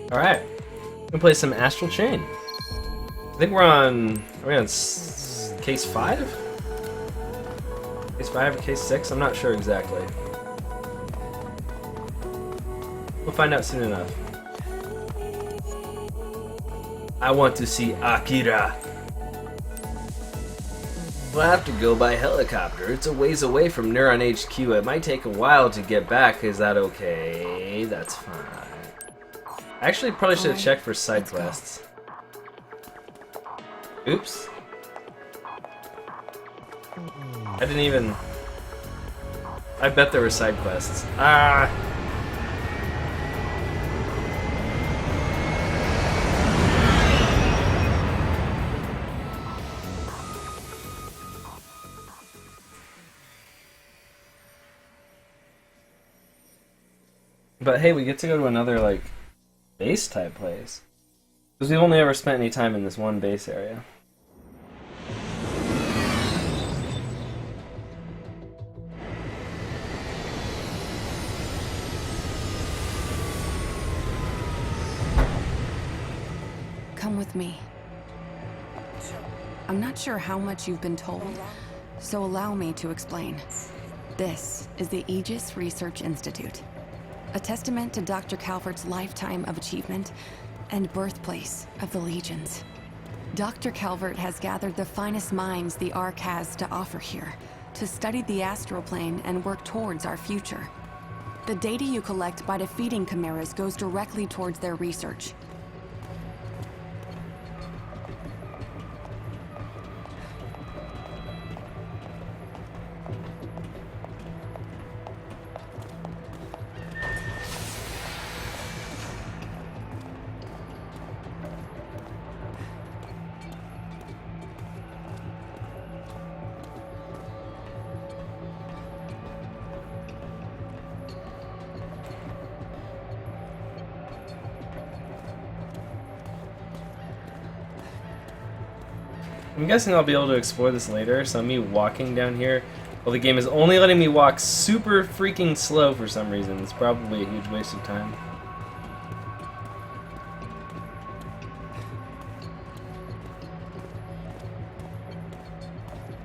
Alright, we'll play some Astral Chain. I think we're on case 5? Case 5 or case 6? I'm not sure exactly. We'll find out soon enough. I want to see Akira. We'll have to go by helicopter. It's a ways away from Neuron HQ. It might take a while to get back. Is that okay? That's fine. I actually probably should have checked for side quests. Oops. I didn't even... I bet there were side quests. Ah! But hey, we get to go to another, like, base type place. Because we've only ever spent any time in this one base area. Come with me. I'm not sure how much you've been told, so allow me to explain. This is the Aegis Research Institute. A testament to Dr. Calvert's lifetime of achievement and birthplace of the Legions. Dr. Calvert has gathered the finest minds the Ark has to offer here to study the astral plane and work towards our future. The data you collect by defeating chimeras goes directly towards their research. I'm guessing I'll be able to explore this later, so me walking down here, well, the game is only letting me walk super freaking slow for some reason. It's probably a huge waste of time.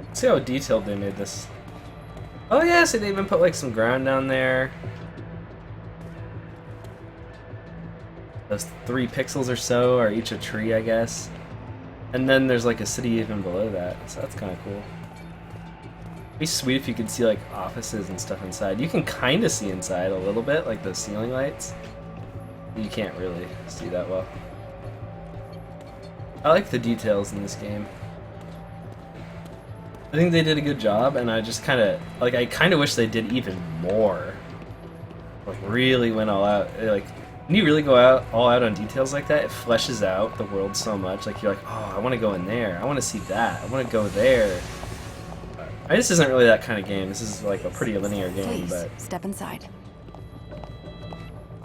Let's see how detailed they made this. Oh yeah, so they even put like some ground down there. Those 3 pixels or so are each a tree, I guess. And then there's like a city even below that, so that's kind of cool. It'd be sweet if you could see like offices and stuff inside. You can kind of see inside a little bit, like those ceiling lights. You can't really see that well. I like the details in this game. I think they did a good job, and I just kind of like. I kind of wish they did even more. Like really went all out. Like when you really go all out on details like that, it fleshes out the world so much. Like you're like, oh, I want to go in there. I want to see that. I want to go there. This isn't really that kind of game. This is like a pretty linear game, Please, but step inside.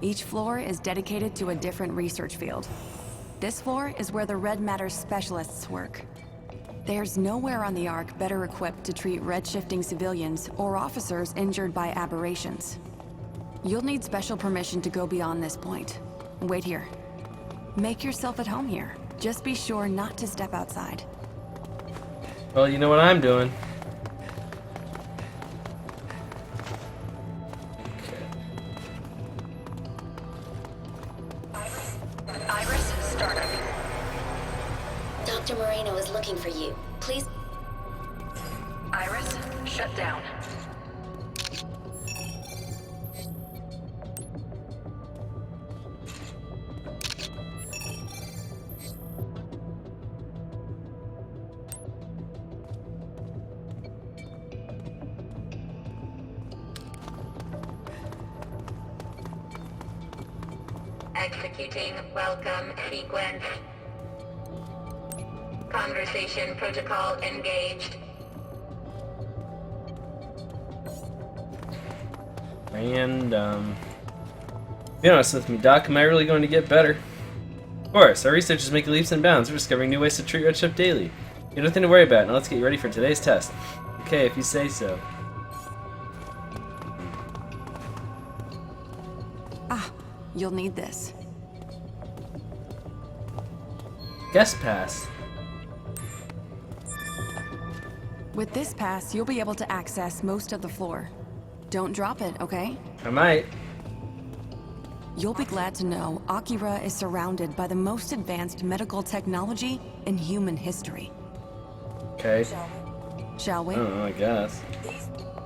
Each floor is dedicated to a different research field. This floor is where the red matter specialists work. There's nowhere on the Ark better equipped to treat red-shifting civilians or officers injured by aberrations. You'll need special permission to go beyond this point. Wait here. Make yourself at home here. Just be sure not to step outside. well, you know what I'm doing. Iris, startup. Dr. Moreno is looking for you. Please. Iris, shut down. Executing welcome sequence. Conversation protocol engaged. And be honest with me, Doc, am I really going to get better? Of course, our researchers make leaps and bounds. We're discovering new ways to treat Redshift daily. You have nothing to worry about. Now let's get you ready for today's test. Okay, if you say so. Ah, you'll need this. Guest pass. With this pass, you'll be able to access most of the floor. Don't drop it, okay? I might. You'll be glad to know Akira is surrounded by the most advanced medical technology in human history. Okay. Shall we? I don't know, I guess.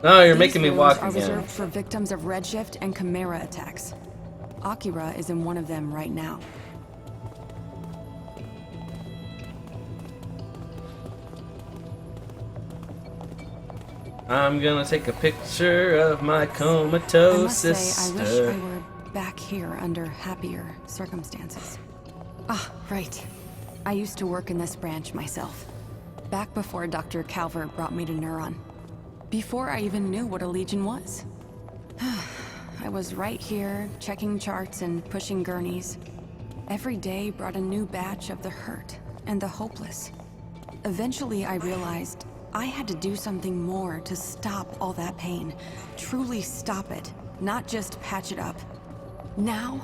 No, you're These making me rooms walk are again. reserved for victims of redshift and chimera attacks. Akira is in one of them right now. I'm gonna take a picture of my I comatose must say, I sister. wish I were back here under happier circumstances. Ah, right. I used to work in this branch myself. Back before Dr. Calvert brought me to Neuron. Before I even knew what a Legion was. I was right here, checking charts and pushing gurneys. Every day brought a new batch of the hurt and the hopeless. Eventually, I realized I had to do something more to stop all that pain. Truly stop it, not just patch it up. Now,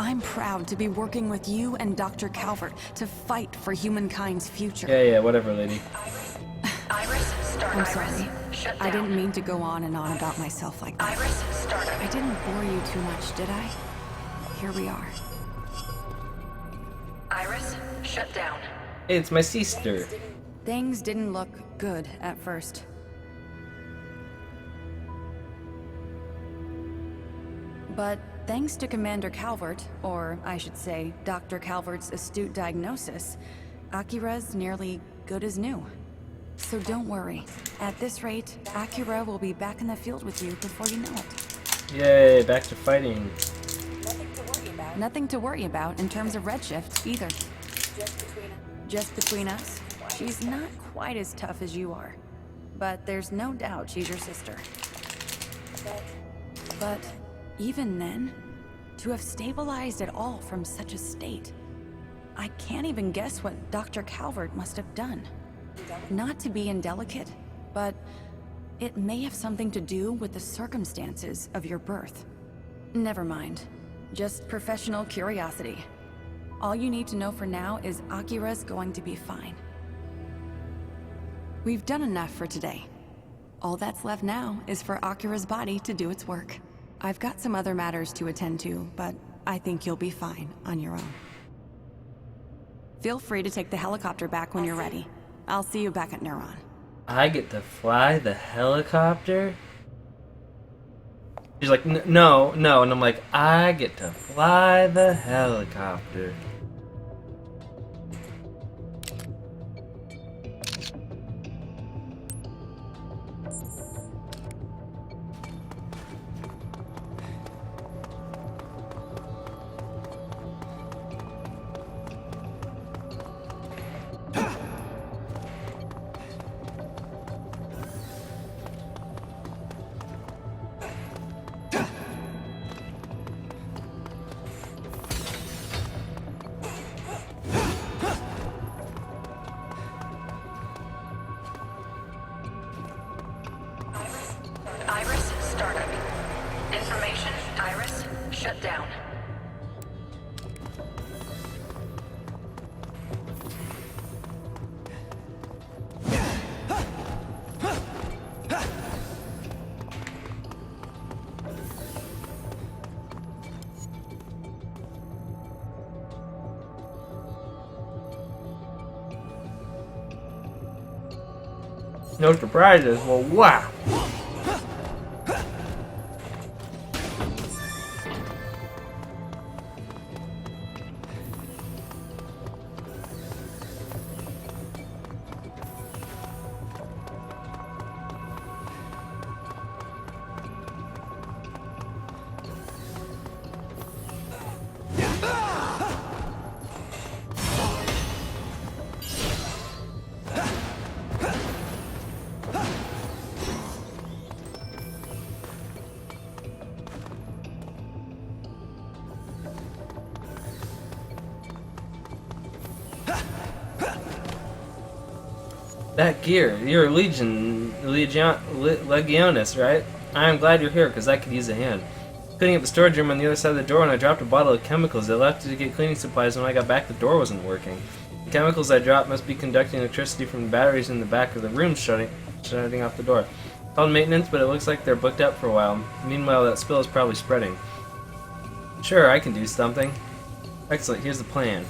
I'm proud to be working with you and Dr. Calvert to fight for humankind's future. Yeah, whatever, lady. Iris, start I'm Iris. sorry. Shut I down. didn't mean to go on and on about myself like that. Iris, start I didn't bore you too much, did I? Here we are. Iris, shut down. Hey, it's my sister. Things didn't look good at first. But thanks to Commander Calvert, or I should say, Dr. Calvert's astute diagnosis, Akira's nearly good as new. So don't worry. At this rate, Akira will be back in the field with you before you know it. Yay, back to fighting. Nothing to worry about in terms of redshift, either. Just between us, she's not quite as tough as you are. But there's no doubt she's your sister. But even then, to have stabilized at all from such a state, I can't even guess what Dr. Calvert must have done. Not to be indelicate, but it may have something to do with the circumstances of your birth. Never mind. Just professional curiosity. All you need to know for now is Akira's going to be fine. We've done enough for today. All that's left now is for Akira's body to do its work. I've got some other matters to attend to, but I think you'll be fine on your own. Feel free to take the helicopter back when you're ready. I'll see you back at Neuron. I get to fly the helicopter? She's like, no, and I'm like, I get to fly the helicopter. Iris, startup. Information, Iris, shut down. No surprises. Well, wow. That gear, you're a Legionist, right? I am glad you're here, because I could use a hand. Cleaning up the storage room on the other side of the door, and I dropped a bottle of chemicals. I left to get cleaning supplies. When I got back, the door wasn't working. The chemicals I dropped must be conducting electricity from the batteries in the back of the room, shutting off the door. Called maintenance, but it looks like they're booked up for a while. Meanwhile, that spill is probably spreading. Sure, I can do something. Excellent, here's the plan.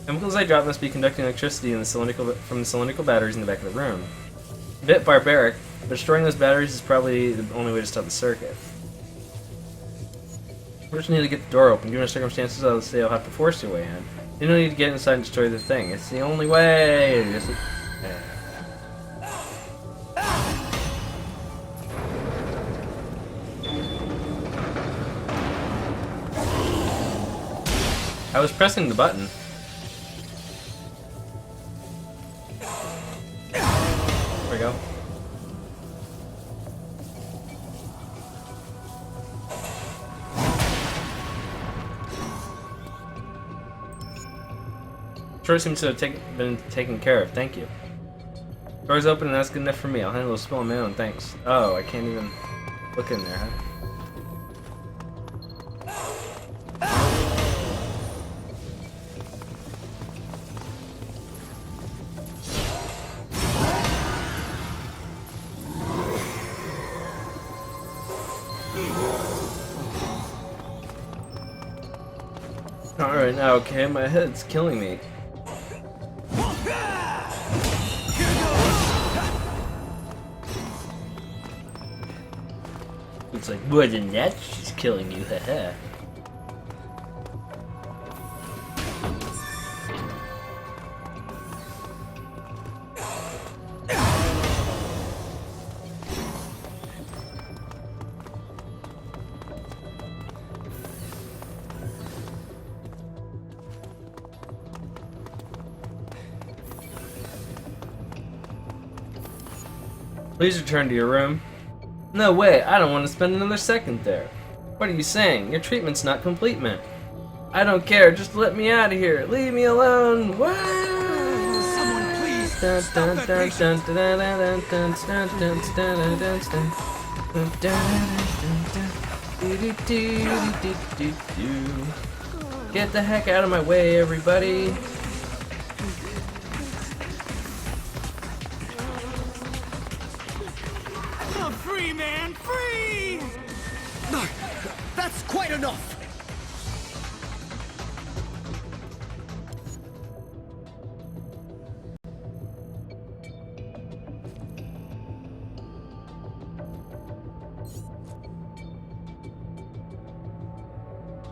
Chemicals I drop must be conducting electricity from the cylindrical batteries in the back of the room. A bit barbaric, but destroying those batteries is probably the only way to stop the circuit. We just need to get the door open. Given the circumstances, I'll say I'll have to force your way in. You don't need to get inside and destroy the thing. It's the only way. I was pressing the button. There we go. Door seems to have been taken care of. Thank you. Door's open and that's good enough for me. I'll handle the spill on my own. Thanks. Oh, I can't even look in there, huh? Alright, now, okay, my head's killing me. It's like, more than that, she's killing you, haha. Please return to your room. No way, I don't want to spend another second there. What are you saying? Your treatment's not complete, man. I don't care, just let me out of here. Leave me alone. What? Someone please stop that patient. Get the heck out of my way, everybody. Free, man, free! No, that's quite enough.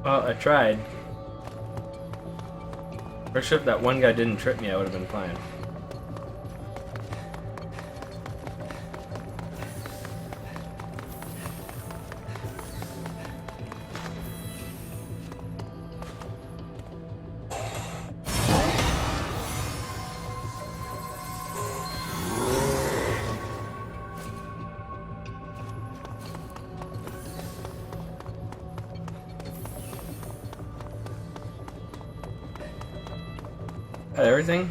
Well, I tried. For sure if that one guy didn't trip me, I would have been fine. Everything?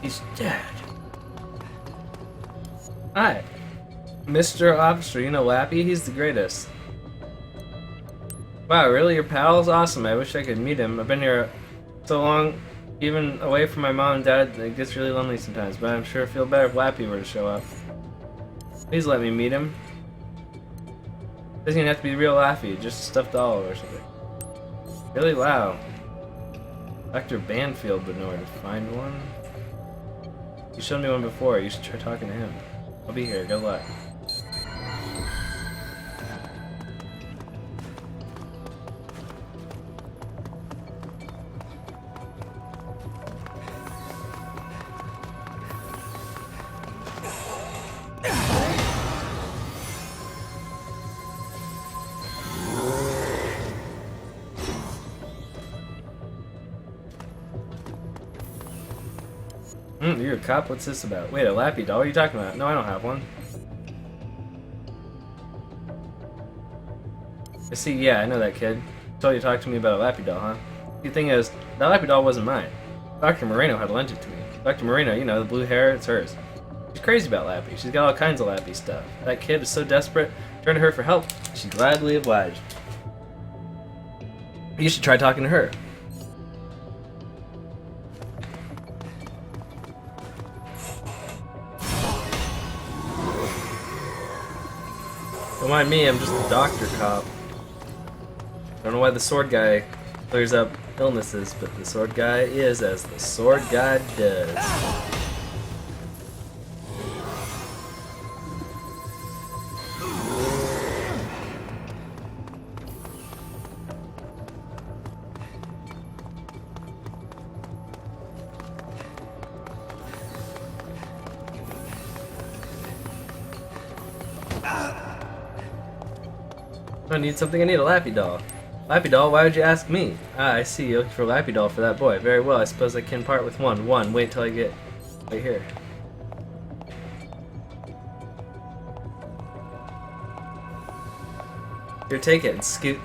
He's dead. Hi. Mr. Officer, you know Lappy? He's the greatest. Wow, really? Your pal's awesome. I wish I could meet him. I've been here so long, even away from my mom and dad, it gets really lonely sometimes, but I'm sure it'd feel better if Lappy were to show up. Please let me meet him. Doesn't even have to be real Lappy, just a stuffed doll or something. Really? Wow. Dr. Banfield would know where to find one. You showed me one before. You should try talking to him. I'll be here. Good luck. You're a cop? What's this about? Wait, a Lappy doll? What are you talking about? No, I don't have one. See, yeah, I know that kid. Told you to talk to me about a Lappy doll, huh? The thing is, that Lappy doll wasn't mine. Dr. Moreno had lent it to me. Dr. Moreno, you know, the blue hair, it's hers. She's crazy about Lappy. She's got all kinds of Lappy stuff. That kid is so desperate, turned to her for help. She gladly obliged. You should try talking to her. Don't mind me, I'm just a doctor cop. Don't know why the sword guy clears up illnesses, but the sword guy is as the sword guy does. I need something. I need a Lappy doll. Lappy doll? Why would you ask me? Ah, I see. You're looking for a Lappy doll for that boy. Very well. I suppose I can part with one. Wait till I get right here. Here, take it and scoot.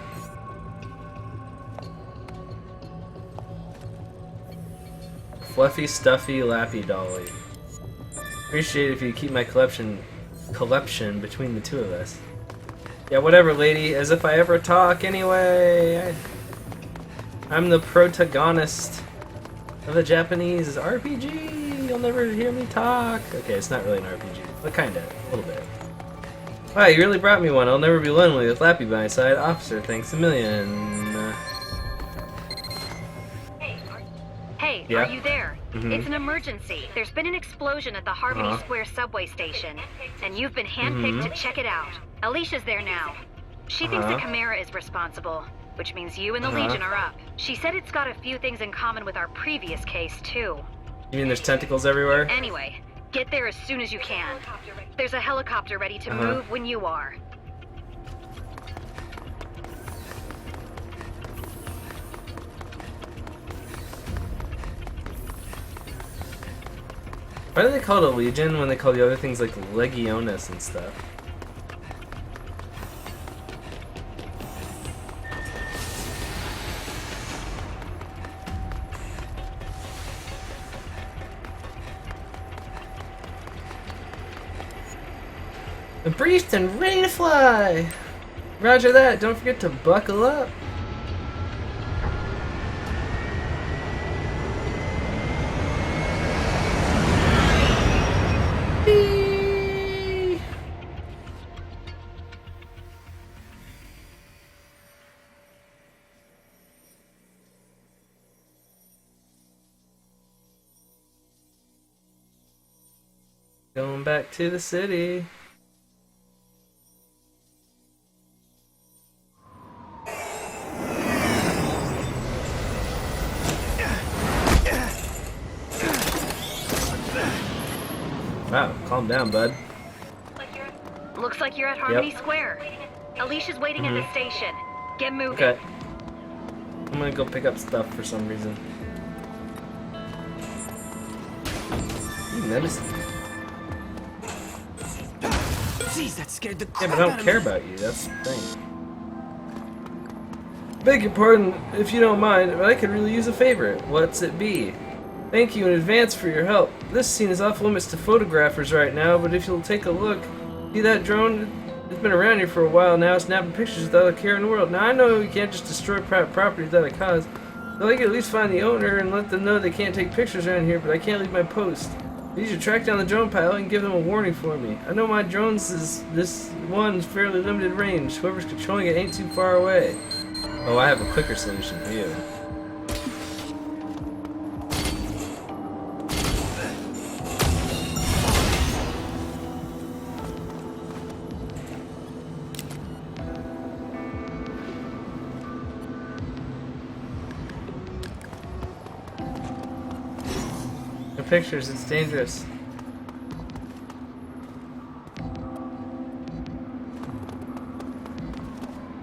Fluffy, stuffy, Lappy dolly. Appreciate it if you keep my collection between the two of us. Yeah, whatever, lady. As if I ever talk anyway. I'm the protagonist of a Japanese RPG. You'll never hear me talk. Okay, it's not really an RPG, but kinda, a little bit. Wow, you really brought me one. I'll never be lonely with Lappy by my side. Officer, thanks a million. Hey, yeah? Are you there? It's an emergency. There's been an explosion at the Harmony Square subway station, and you've been handpicked to check it out. Alicia's there now. She thinks the Chimera is responsible, which means you and the Legion are up. She said it's got a few things in common with our previous case, too. You mean there's tentacles everywhere? Anyway, get there as soon as you can. There's a helicopter ready to move when you are. Why do they call it a Legion when they call the other things like Legiones and stuff? Briefed and ready to fly! Roger that, don't forget to buckle up. Whee! Going back to the city. Wow, calm down, bud. Looks like you're at Harmony Square. Alicia's waiting at the station. Get moving. Okay. I'm gonna go pick up stuff for some reason. Ooh, medicine. Jeez, that scared the Yeah, crap but I out don't of care me. about you, that's the thing. Beg your pardon, if you don't mind, but I could really use a favor. What's it be? Thank you in advance for your help. This scene is off limits to photographers right now, but if you'll take a look, see that drone? It's been around here for a while now, snapping pictures without a care in the world. Now I know you can't just destroy private property without a cause, but I can at least find the owner and let them know they can't take pictures around here, but I can't leave my post. You should track down the drone pilot and give them a warning for me. I know my drones this one's fairly limited range. Whoever's controlling it ain't too far away. Oh, I have a quicker solution for you. No pictures, it's dangerous.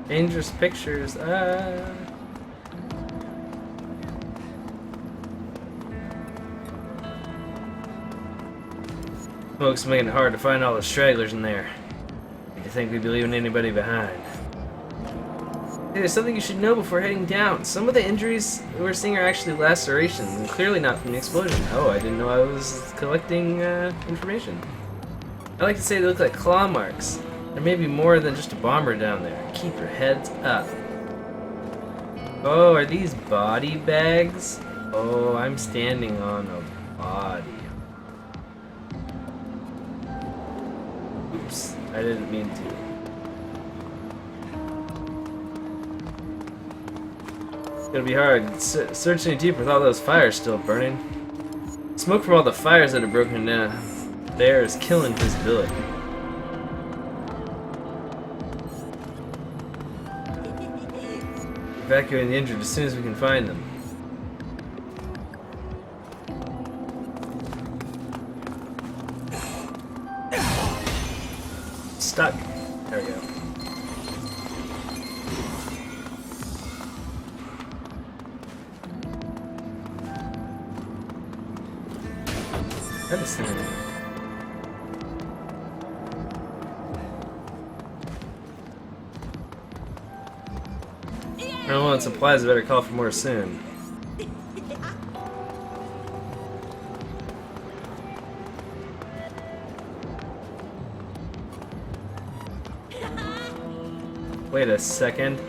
Dangerous pictures, Smoke's making it hard to find all the stragglers in there. Do you think we'd be leaving anybody behind? Hey, there's something you should know before heading down. Some of the injuries we're seeing are actually lacerations, and clearly not from the explosion. Oh, I didn't know I was collecting information. I like to say they look like claw marks. There may be more than just a bomber down there. Keep your heads up. Oh, are these body bags? Oh, I'm standing on a body. Oops, I didn't mean to. It's gonna be hard searching deep with all those fires still burning. Smoke from all the fires that have broken down there is killing visibility. Evacuating the injured as soon as we can find them. Stuck. There we go. That is something. I don't want supplies, I better call for more soon. Wait a second.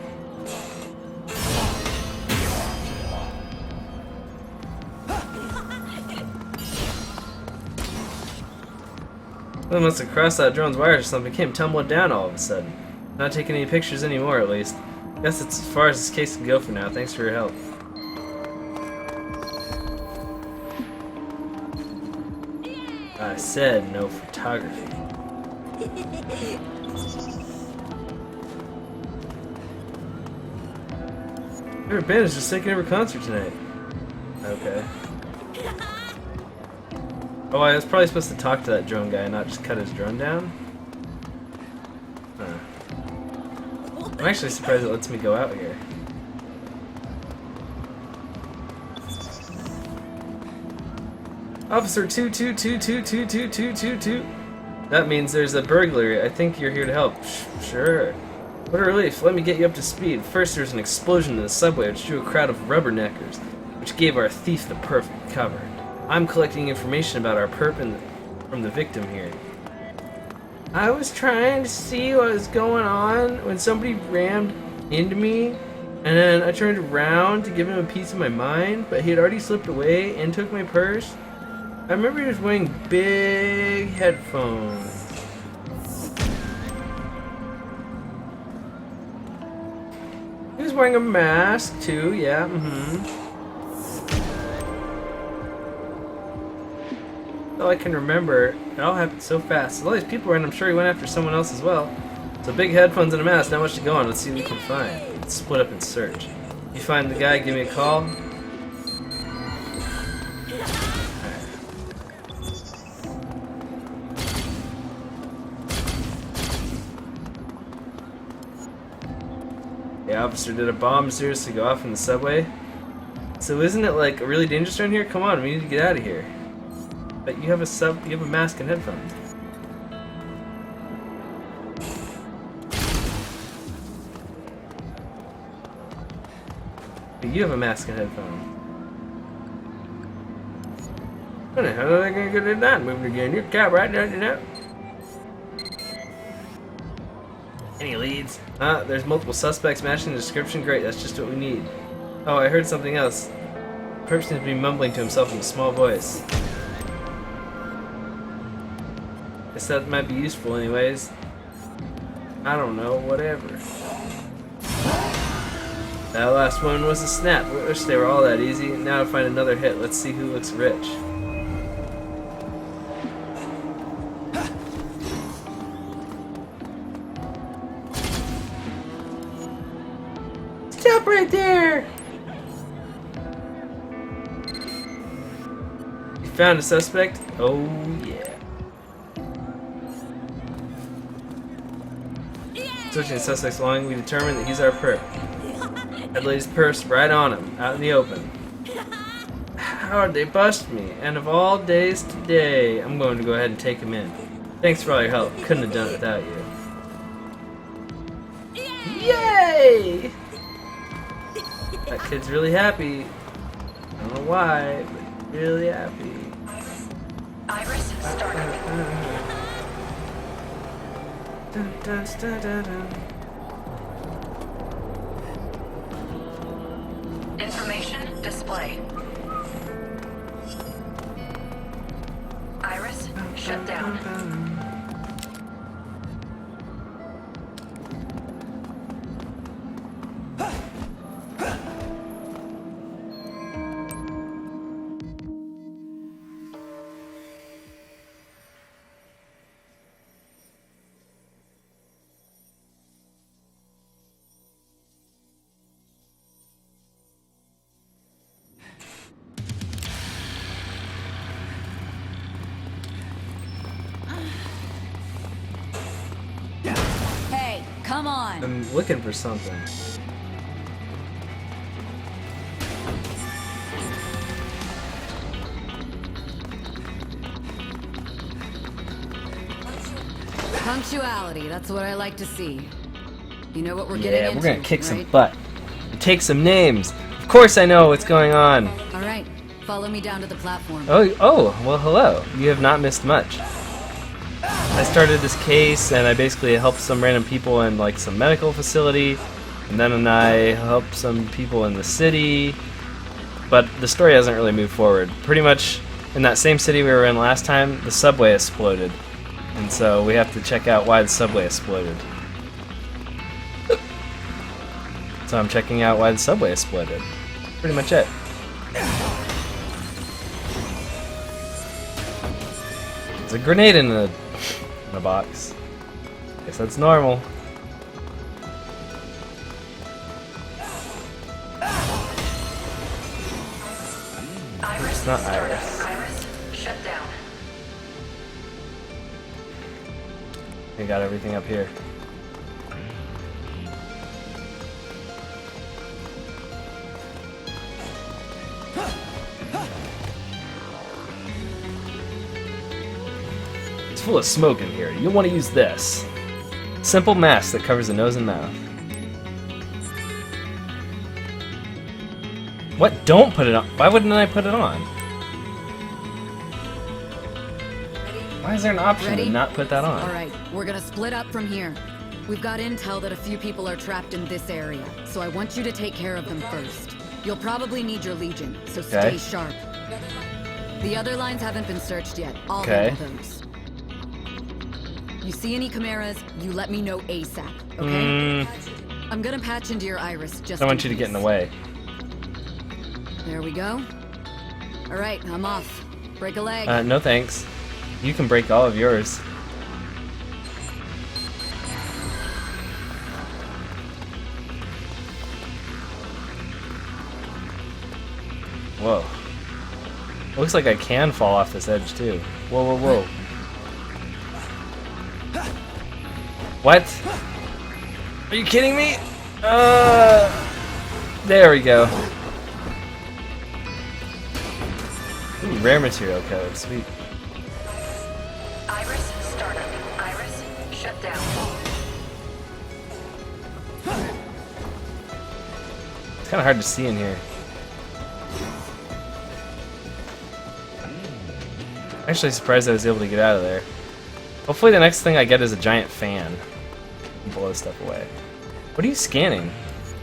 Someone must have crossed that drone's wires or something. It came tumbling down all of a sudden. Not taking any pictures anymore, at least. Guess it's as far as this case can go for now. Thanks for your help. I said no photography. Your band is just taking over concert tonight. Okay. Oh, I was probably supposed to talk to that drone guy, not just cut his drone down. Huh. I'm actually surprised it lets me go out here. Officer 222222222. That means there's a burglary. I think you're here to help. Sure. What a relief. Let me get you up to speed. First, there's an explosion in the subway which drew a crowd of rubberneckers, which gave our thief the perfect cover. I'm collecting information about our perp from the victim here. I was trying to see what was going on when somebody rammed into me, and then I turned around to give him a piece of my mind, but he had already slipped away and took my purse. I remember he was wearing big headphones. He was wearing a mask too, yeah, All I can remember, it all happened so fast. All these people were in, I'm sure he went after someone else as well. So big headphones and a mask, not much to go on. Let's see what we can find. Let's split up and search. You find the guy, give me a call. The officer did a bomb seriously go off in the subway. So isn't it like really dangerous around here? Come on, we need to get out of here. But you have a mask and headphones. But you have a mask and headphones. How are they gonna get it done? Moving again, your cab right down, you know. Any leads? There's multiple suspects matching the description. Great, that's just what we need. Oh, I heard something else. The person seems to be mumbling to himself in a small voice. Guess that might be useful anyways. I don't know, whatever. That last one was a snap. I wish they were all that easy. Now to find another hit. Let's see who looks rich. Stop right there! You found a suspect? Oh yeah. Searching the suspect's belongings, we determined that he's our perp. Had laid his purse right on him, out in the open. How'd they bust me? And of all days today, I'm going to go ahead and take him in. Thanks for all your help. Couldn't have done it without you. Yay! That kid's really happy. I don't know why, but really happy. Iris startup. Dun, dun, dun, dun, dun. Information display. Iris shut down. Hey, come on. I'm looking for something. Punctuality, that's what I like to see. You know what we're getting Yeah, into, we're gonna kick some right? butt. And take some names. Of course I know what's going on. All right, follow me down to the platform. Oh, well, hello. You have not missed much. I started this case, and I basically helped some random people in, like, some medical facility, and then I helped some people in the city, but the story hasn't really moved forward. Pretty much in that same city we were in last time, the subway exploded, and so we have to check out why the subway exploded. So I'm checking out why the subway exploded. Pretty much it. There's a grenade in a box. Guess that's normal. Iris It's not startup. Iris. Iris shut down. We got everything up here. It's full of smoke in here. You'll want to use this. Simple mask that covers the nose and mouth. What? Don't put it on. Why wouldn't I put it on? Why is there an option Ready? to not put that on? All right, we're gonna split up from here. We've got intel that a few people are trapped in this area, so I want you to take care of them first. You'll probably need your Legion, so stay Okay. sharp. The other lines haven't been searched yet. I'll Okay. handle those. You see any chimeras, you let me know ASAP, okay? I'm gonna patch into your Iris just I want you to get in the way. There we go. All right, I'm off. Break a leg. No thanks. You can break all of yours. Whoa. Looks like I can fall off this edge too. Whoa, whoa, whoa. What? Are you kidding me? There we go. Ooh, rare material code, sweet. Iris startup. Iris shut down. It's kind of hard to see in here. I'm actually surprised I was able to get out of there. Hopefully the next thing I get is a giant fan. And blow stuff away. What are you scanning?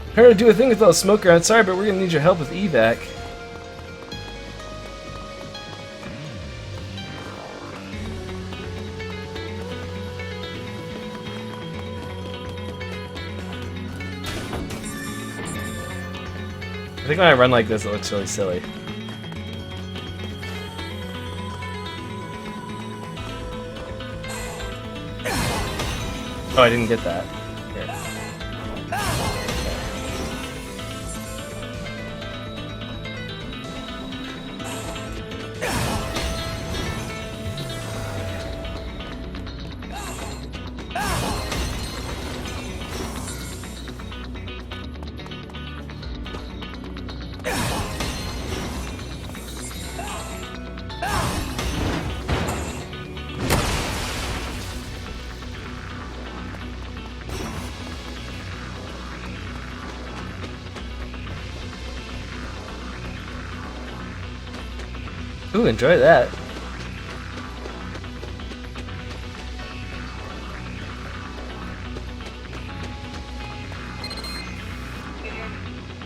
I'm trying to do a thing with all the smoke around. Sorry, but we're gonna need your help with evac. I think when I run like this, it looks really silly. Oh, I didn't get that. Here. Ooh, enjoy that.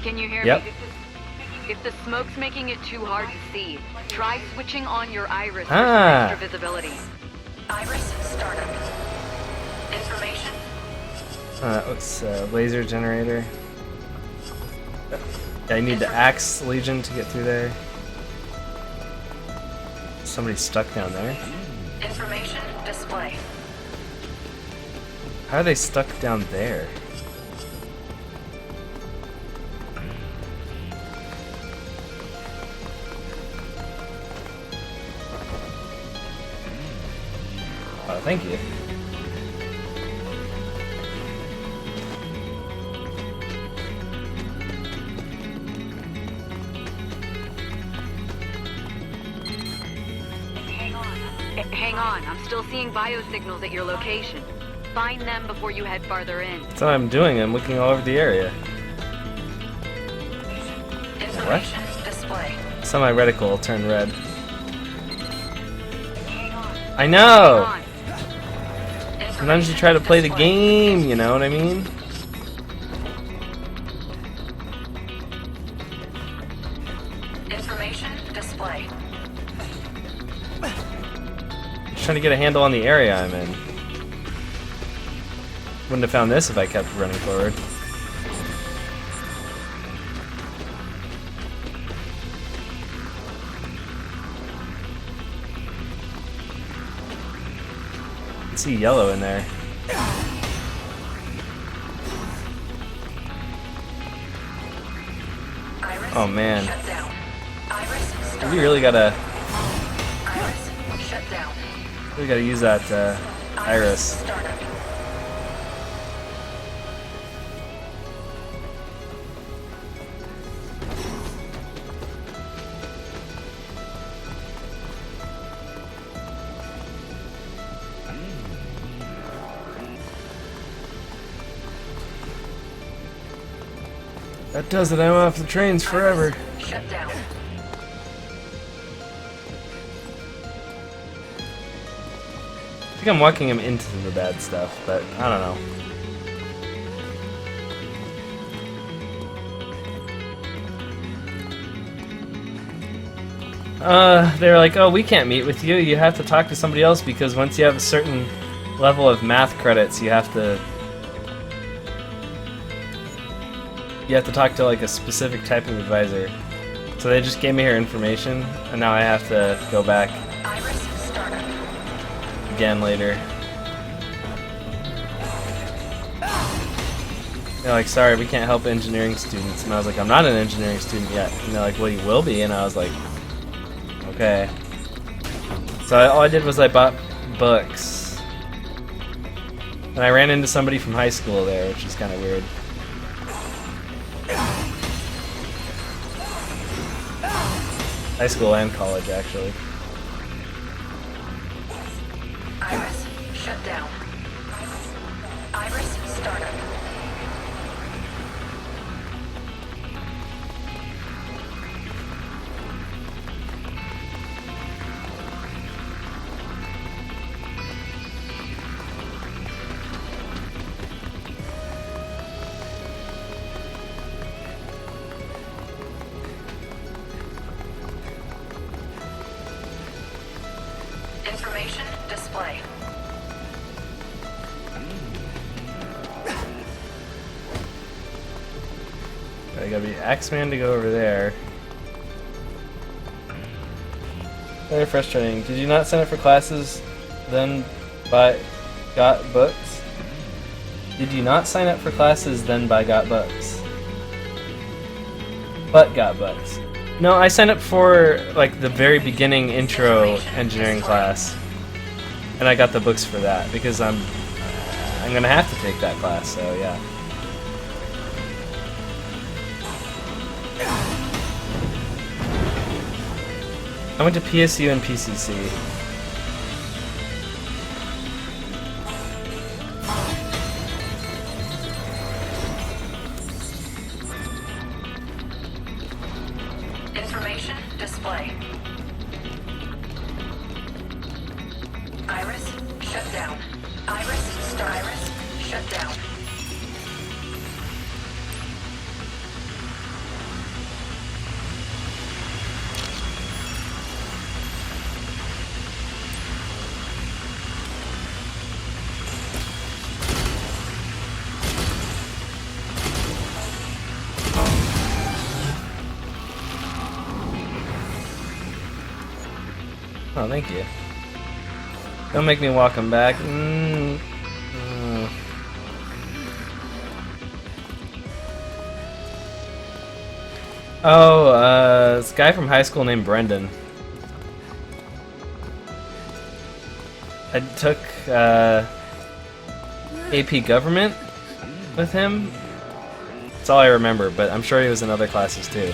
Can you hear Yep. me? If the smoke's making it too hard to see, try switching on your iris for Ah. some extra visibility. Iris startup. Information. What's laser generator? I need the Axe Legion to get through there. Somebody's stuck down there. Information display. How are they stuck down there? Oh, thank you. Hang on, I'm still seeing biosignals at your location. Find them before you head farther in. That's what I'm doing. I'm looking all over the area. Information display. Semi-reticle will turn red. I know! Sometimes you try to play the game, you know what I mean? Information display. Just trying to get a handle on the area I'm in. Wouldn't have found this if I kept running forward. I can see yellow in there. Iris Oh man. shut down. Iris startup. We really gotta Iris shut down. use that iris. Startup. That does it. I'm off the trains forever. Shut down. I think I'm walking him into the bad stuff, but I don't know. They're like, oh, we can't meet with you. You have to talk to somebody else because once you have a certain level of math credits, you have to talk to like a specific type of advisor. So they just gave me her information, and now I have to go back Iris startup. again later. They're like, sorry, we can't help engineering students. And I was like, I'm not an engineering student yet. And they're like, well, you will be. And I was like, okay. So all I did was I bought books. And I ran into somebody from high school there, which is kind of weird. High school and college, actually. Iris shut down. Iris startup. Information display. I gotta be Axeman to go over there. Very frustrating. Did you not sign up for classes, then got books? Did you not sign up for classes, then got books? But got books. No, I signed up for like the very beginning intro engineering class, and I got the books for that because I'm gonna have to take that class. So yeah. I went to PSU and PCC. Information display. Oh, thank you. Don't make me walk him back. Oh, this guy from high school named Brendan. I took AP Government with him. That's all I remember, but I'm sure he was in other classes too.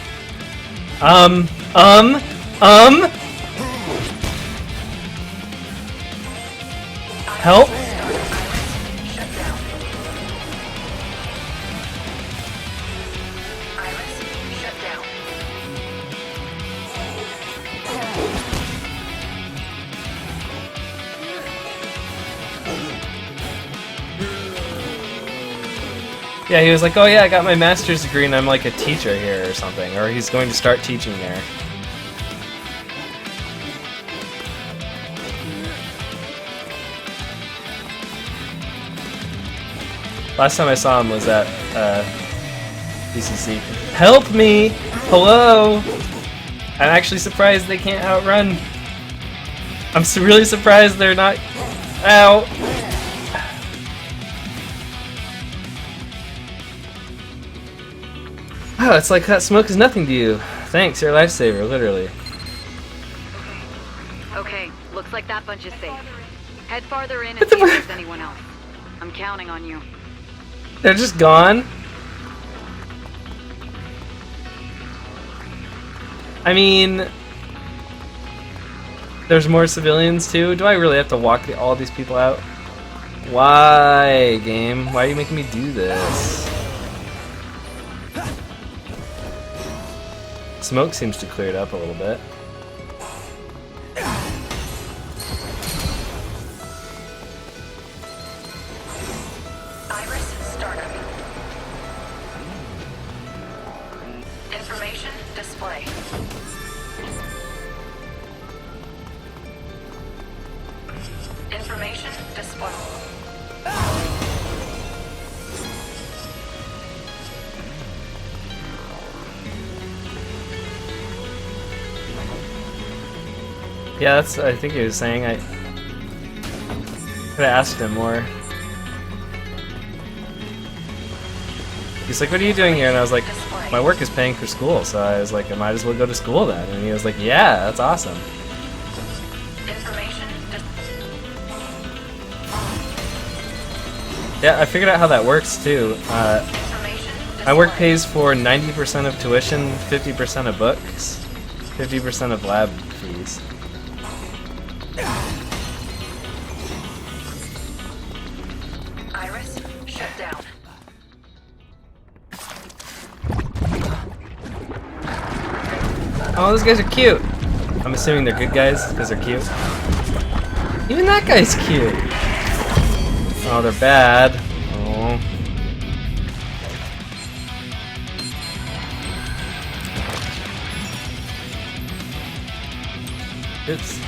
Help! Yeah, he was like, oh yeah, I got my master's degree and I'm like a teacher here or something. Or he's going to start teaching there. Last time I saw him was at BCC. Help me! Hello! I'm actually surprised they can't outrun. I'm really surprised they're not... Ow! Oh, it's like that smoke is nothing to you. Thanks, you're a lifesaver, literally. Okay, looks like that bunch is safe. Head farther in and see if there's anyone else. I'm counting on you. They're just gone? I mean... There's more civilians too? Do I really have to walk all these people out? Why, game? Why are you making me do this? Smoke seems to clear it up a little bit. Iris startup. Information display. Information display. Yeah, that's I think he was saying. I could have asked him more. He's like, what are you doing here? And I was like, my work is paying for school. So I was like, I might as well go to school then. And he was like, yeah, that's awesome. Information Yeah, I figured out how that works too. My work pays for 90% of tuition, 50% of books, 50% of lab fees. Iris shut down. Oh, those guys are cute. I'm assuming they're good guys because they're cute. Even that guy's cute. Oh, they're bad. Oh. Oops.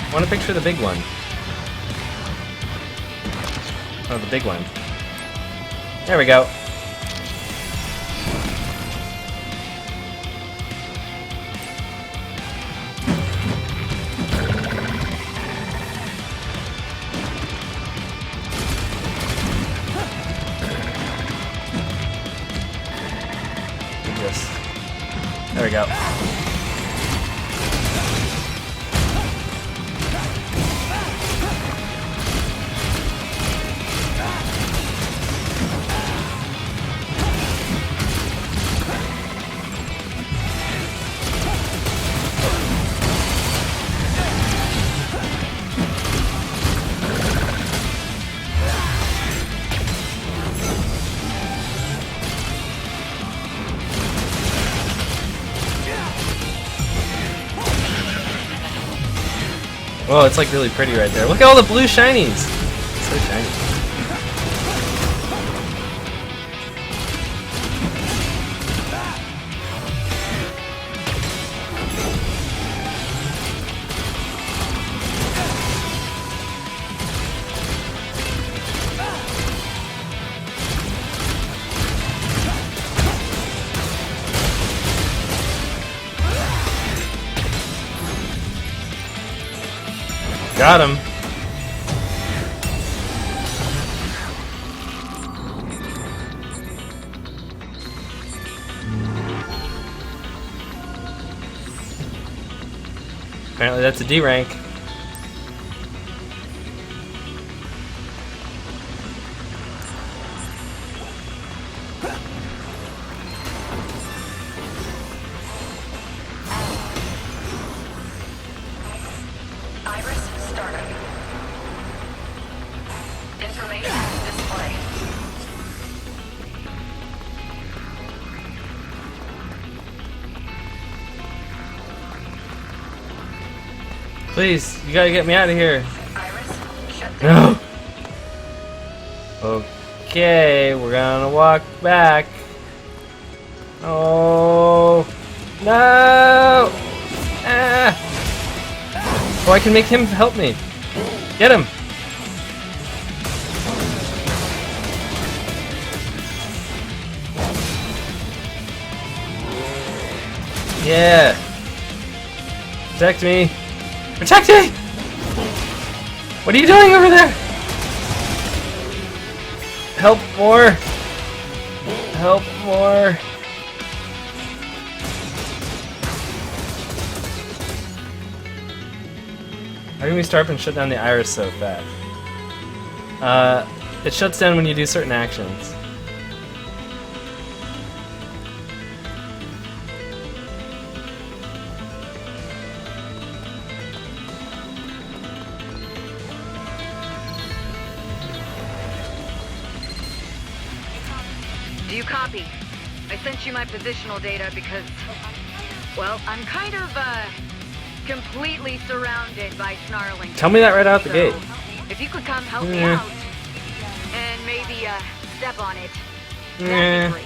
I want to picture the big one. Oh, the big one. There we go. There we go. Whoa, it's like really pretty right there. Look at all the blue shinies! It's so shiny. Got him. Apparently that's a D rank. Iris startup. Information display. Please, you gotta get me out of here. Iris shut down. No. Okay, we're gonna walk back. Oh no! Ah! Oh, I can make him help me. Get him! Yeah! Protect me! Protect me! What are you doing over there? Help more! Help more! How can we start and shut down the iris so fast? It shuts down when you do certain actions. Do you copy? I sent you my positional data because, well, I'm kind of, completely surrounded by snarling. Tell me that right out the So, gate. if you could come help me Yeah. out and maybe, step on it, Yeah. that'd be great.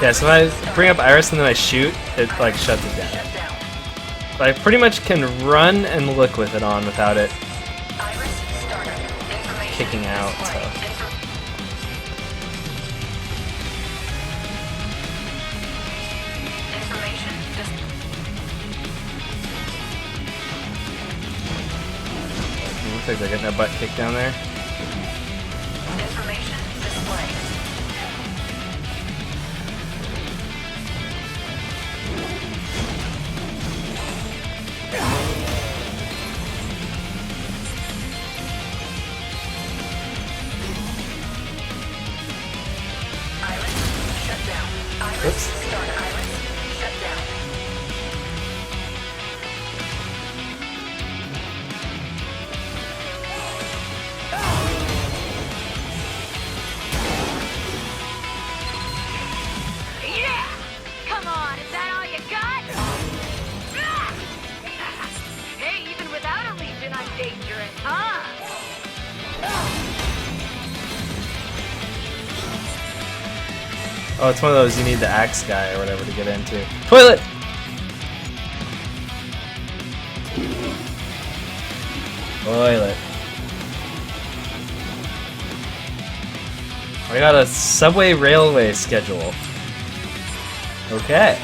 Yeah, so if I bring up Iris and then I shoot, it like shuts it down. Shut down. But I pretty much can run and look with it on without it Iris startup. Information kicking out. display. So. Information Looks like they're getting their butt kicked down there. information display. Iris shut down. Iris Oops. start. Iris shut down. Yeah! Come on, is that all you got? Hey, even without a legion, I'm dangerous, huh? Oh, it's one of those you need the axe guy or whatever to get into. Toilet! Toilet. I got a subway railway schedule. Okay.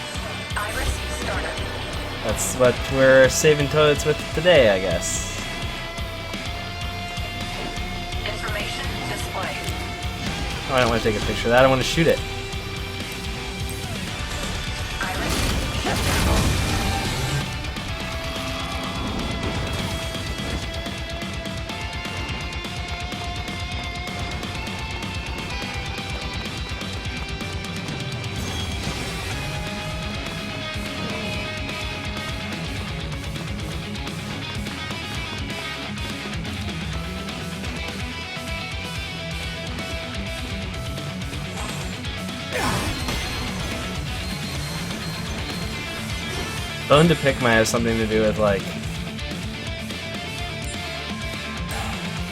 Iris startup. That's what we're saving toilets with today, I guess. Information display. Oh, I don't want to take a picture of that, I want to shoot it. Iris shut down. Bone to pick might have something to do with, like,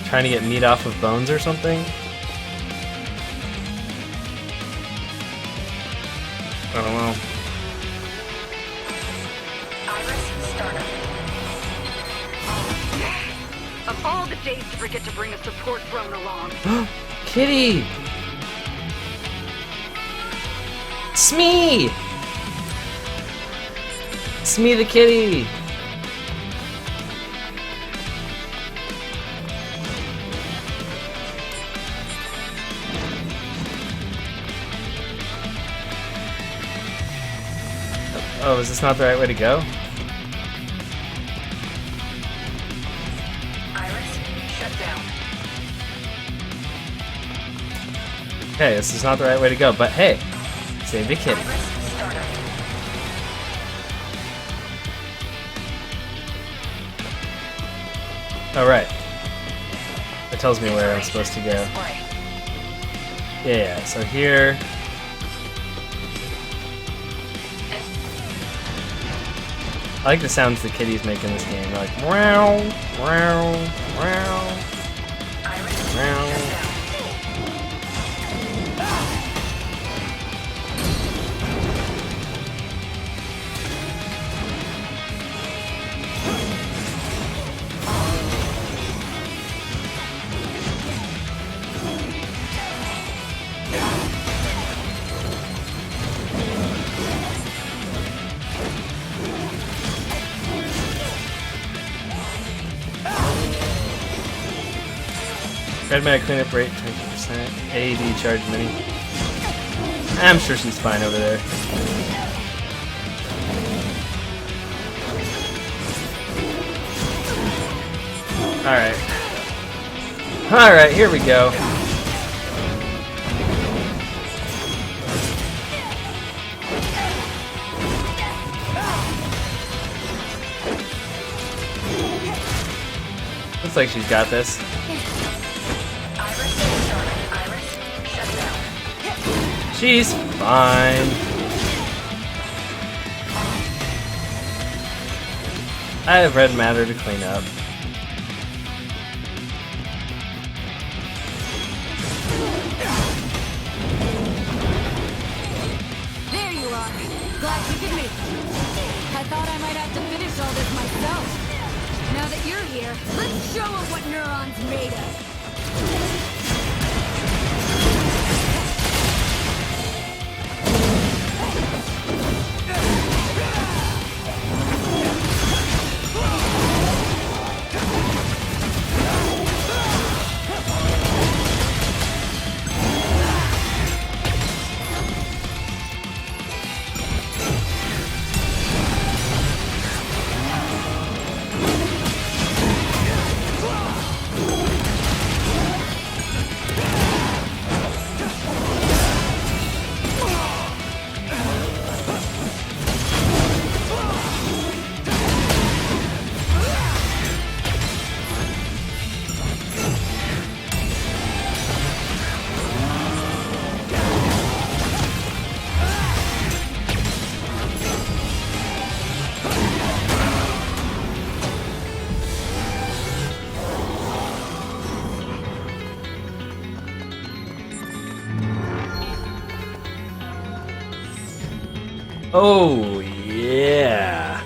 trying to get meat off of bones or something. I don't know. Iris startup. A Of all the days to forget to bring a support drone along. Kitty! Smee! Smee the kitty! Oh, is this not the right way to go? Iris, shut down. Okay, this is not the right way to go, but hey, save the kitty. Iris, startup. Alright. That tells me where I'm supposed to go. Display. Yeah, so here. I like the sounds the kitties make in this game. They're like, wow, wow, wow, Iris, wow. shut down. Red matter cleanup rate 20%. AED charge mini. I'm sure she's fine over there. Alright. Alright, here we go. Looks like she's got this. Iris, startup. Iris, shut down. She's fine. I have red matter to clean up. There you are. Glad you could make it. I thought I might have to finish all this myself. Now that you're here, let's show them what Neuron's made of. Oh, yeah.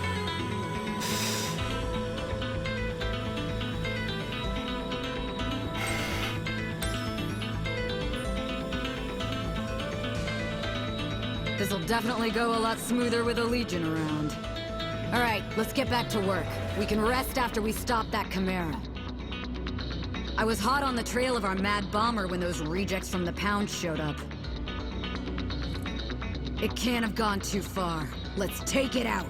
This'll definitely go a lot smoother with a Legion around. All right, let's get back to work. We can rest after we stop that Chimera. I was hot on the trail of our mad bomber when those rejects from the pound showed up. It can't have gone too far. Let's take it out.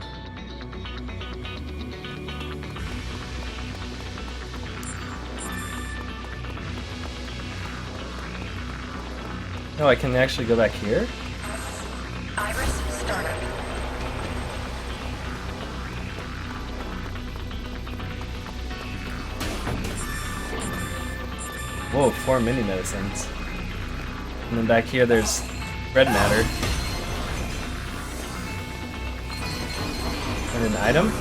Oh, I can actually go back here? Iris, startup. Whoa, 4 mini medicines. And then back here there's red matter. And an item?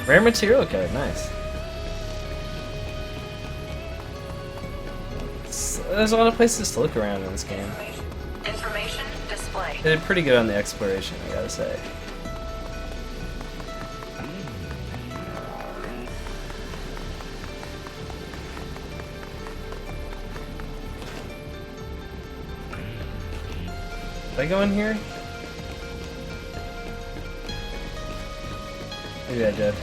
Rare material code, nice. There's a lot of places to look around in this game. Information display. They did pretty good on the exploration, I gotta say. Did I go in here? Maybe I did.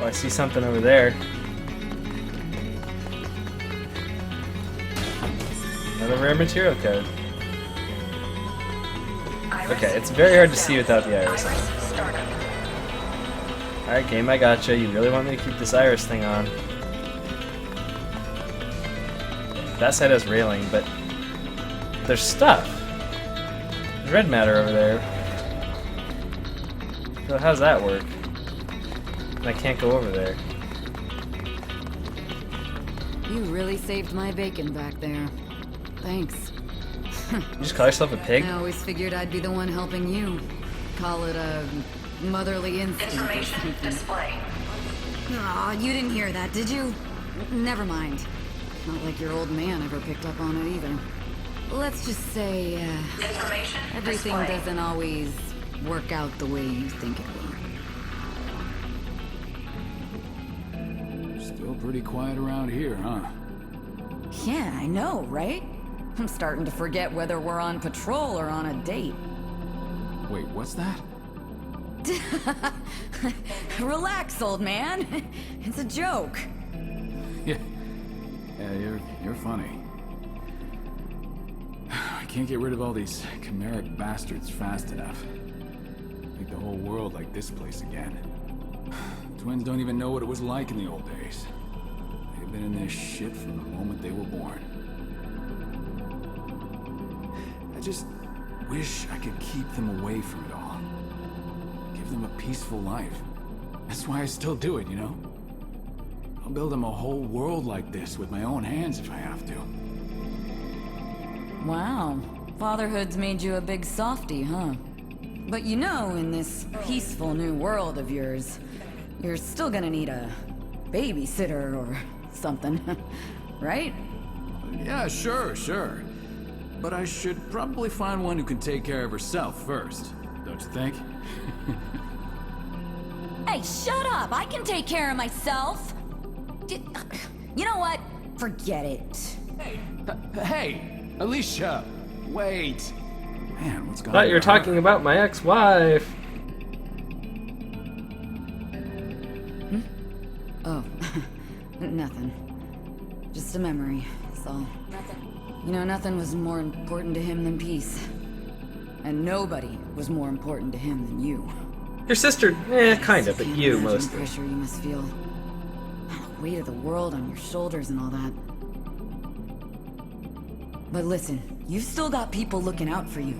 Oh, I see something over there. Another rare material code. Okay, it's very hard to see without the iris on. Alright, game, I gotcha. You really want me to keep this iris thing on. That side has railing, but there's stuff. There's red matter over there. So how's that work? And I can't go over there. You really saved my bacon back there. Thanks. You just call yourself a pig? I always figured I'd be the one helping you. Call it a motherly instinct or Information something. display. Aw, you didn't hear that, did you? Never mind. Not like your old man ever picked up on it either. Let's just say, Information everything display. doesn't always work out the way you think it will. Still pretty quiet around here, huh? Yeah, I know, right? I'm starting to forget whether we're on patrol or on a date. Wait, what's that? Relax, old man. It's a joke. Yeah, you're funny. I can't get rid of all these chimeric bastards fast enough. Make the whole world like this place again. The twins don't even know what it was like in the old days. They've been in this shit from the moment they were born. I just wish I could keep them away from it all. Give them a peaceful life. That's why I still do it, you know? I'll build them a whole world like this with my own hands if I have to. Wow. Fatherhood's made you a big softie, huh? But you know, in this peaceful new world of yours, you're still gonna need a babysitter or something, right? Yeah, sure. But I should probably find one who can take care of herself first, don't you think? Hey, shut up! I can take care of myself! You know what? Forget it. Hey, Alicia! Wait! Man, what's going on? Thought you were talking about my ex-wife. Oh, nothing. Just a memory, that's all. You know, nothing was more important to him than peace. And nobody was more important to him than you. Your sister, kinda, but you Imagine mostly. pressure you must feel. The weight of the world on your shoulders and all that. But listen, you've still got people looking out for you.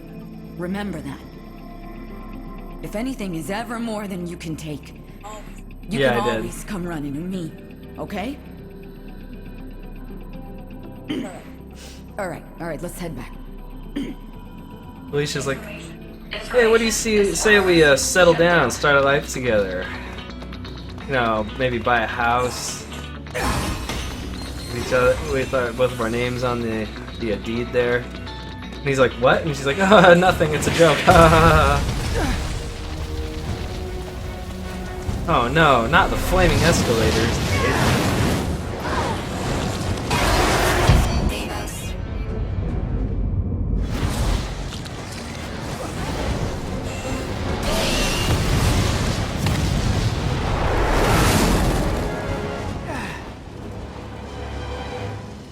Remember that. If anything is ever more than you can take, you Yeah, can I did. always come running to me, okay? All right, let's head back. Alicia's like, hey, what do you say we settle down, start a life together? You know, maybe buy a house. With both of our names on the deed there. And he's like, what? And she's like, oh, nothing, it's a joke. Oh no, not the flaming escalators.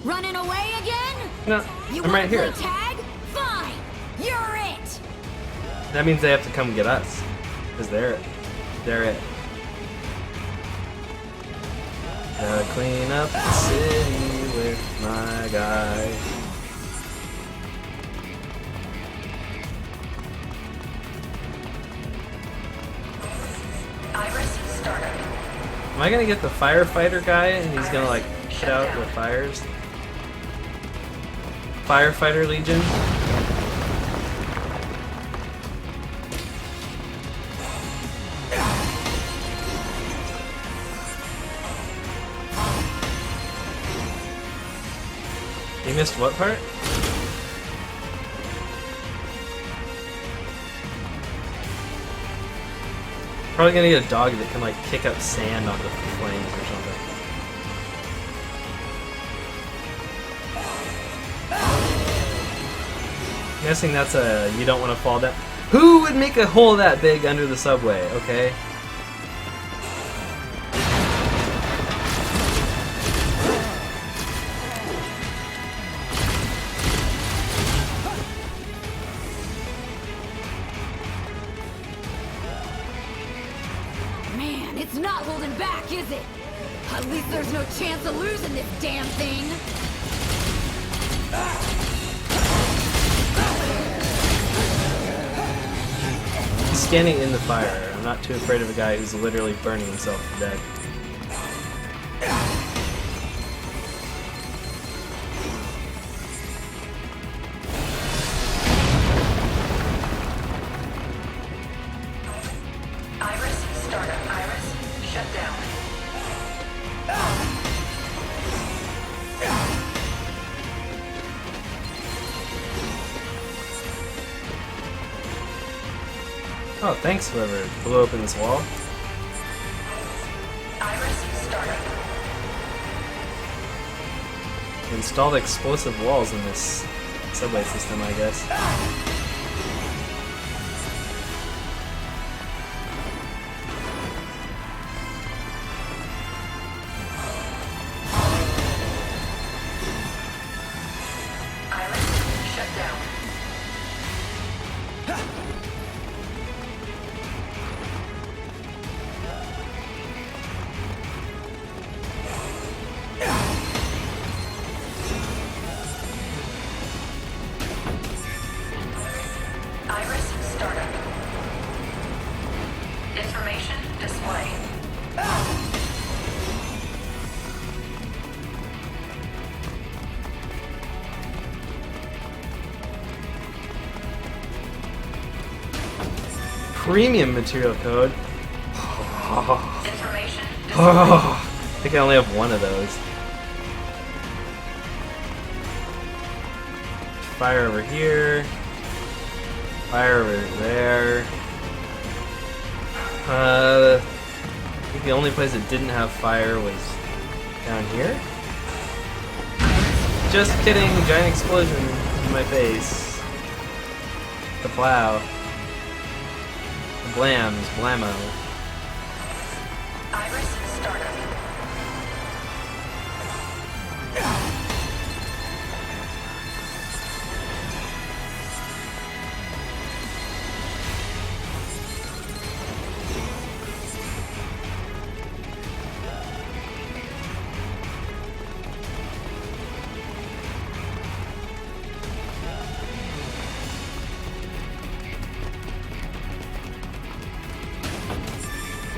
Running away again? No, You I'm wanna right here. play tag? Fine, you're it. That means they have to come get us. Because they're it. Gotta clean up the city with my guy. Iris startup. Am I gonna get the firefighter guy and he's gonna like put out the fires? Firefighter Legion? You missed what part? Probably gonna need a dog that can like kick up sand onto the flames or something. guessing that's a you don't want to fall down. Who would make a hole that big under the subway? Okay. Man, it's not holding back, is it? At least there's no chance of losing this damn thing. He's standing in the fire. I'm not too afraid of a guy who's literally burning himself to death. Iris, startup. Iris, shut down. Oh, thanks whoever blew open this wall. Iris, startup. Installed explosive walls in this subway system, I guess. Iris, shut down. Iris, startup. Information display. Premium material code. Information display. I think I only have one of those. Fire over here. Fire over there. I think the only place that didn't have fire was down here. Just kidding, giant explosion in my face. The plow. The blams, blammo. Iris, startup.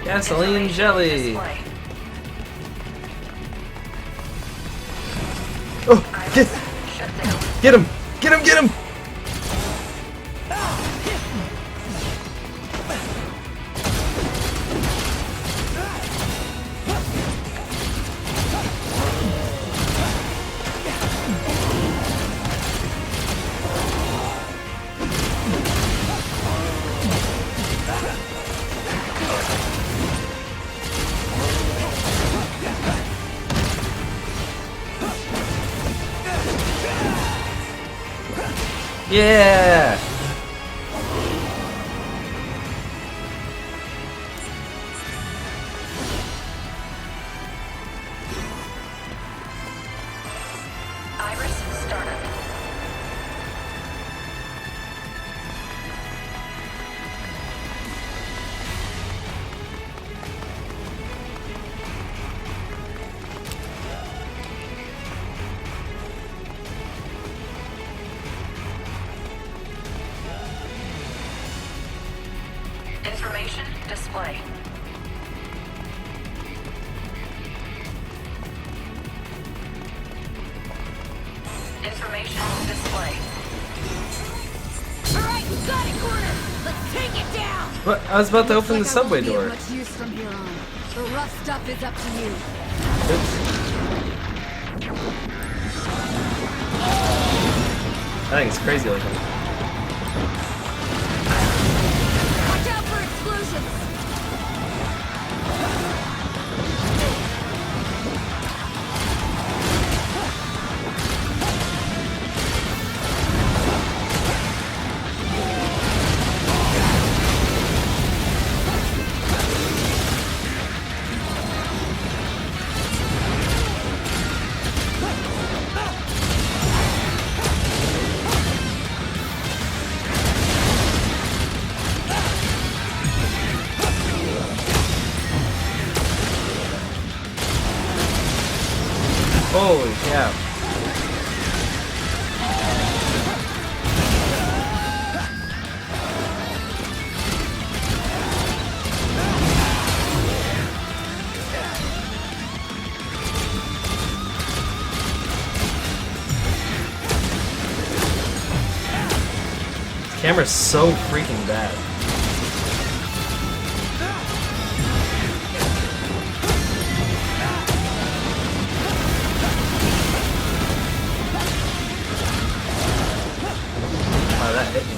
Gasoline jelly! Display. Oh, Iris, shut down. get him! Get him! Get him! Yeah! Iris, startup. Information display. Information display. Alright, we got it, corner! Let's take it down! What? I was about to open the Looks like I subway won't be door. of much use from here on. The rough stuff is up to you. I think it's crazy looking. Watch out for explosions! Holy cow. This camera's so freaking bad. Wow, that hit me.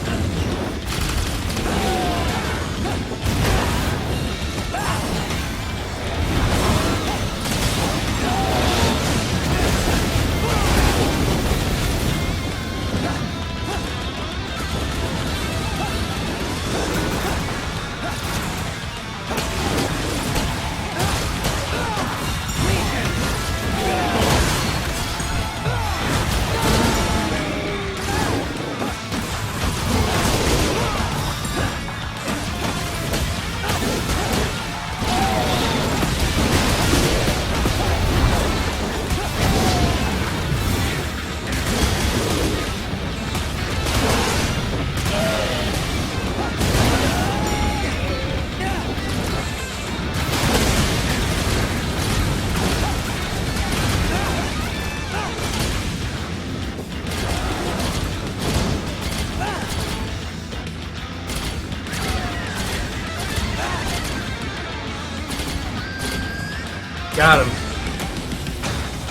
Got him.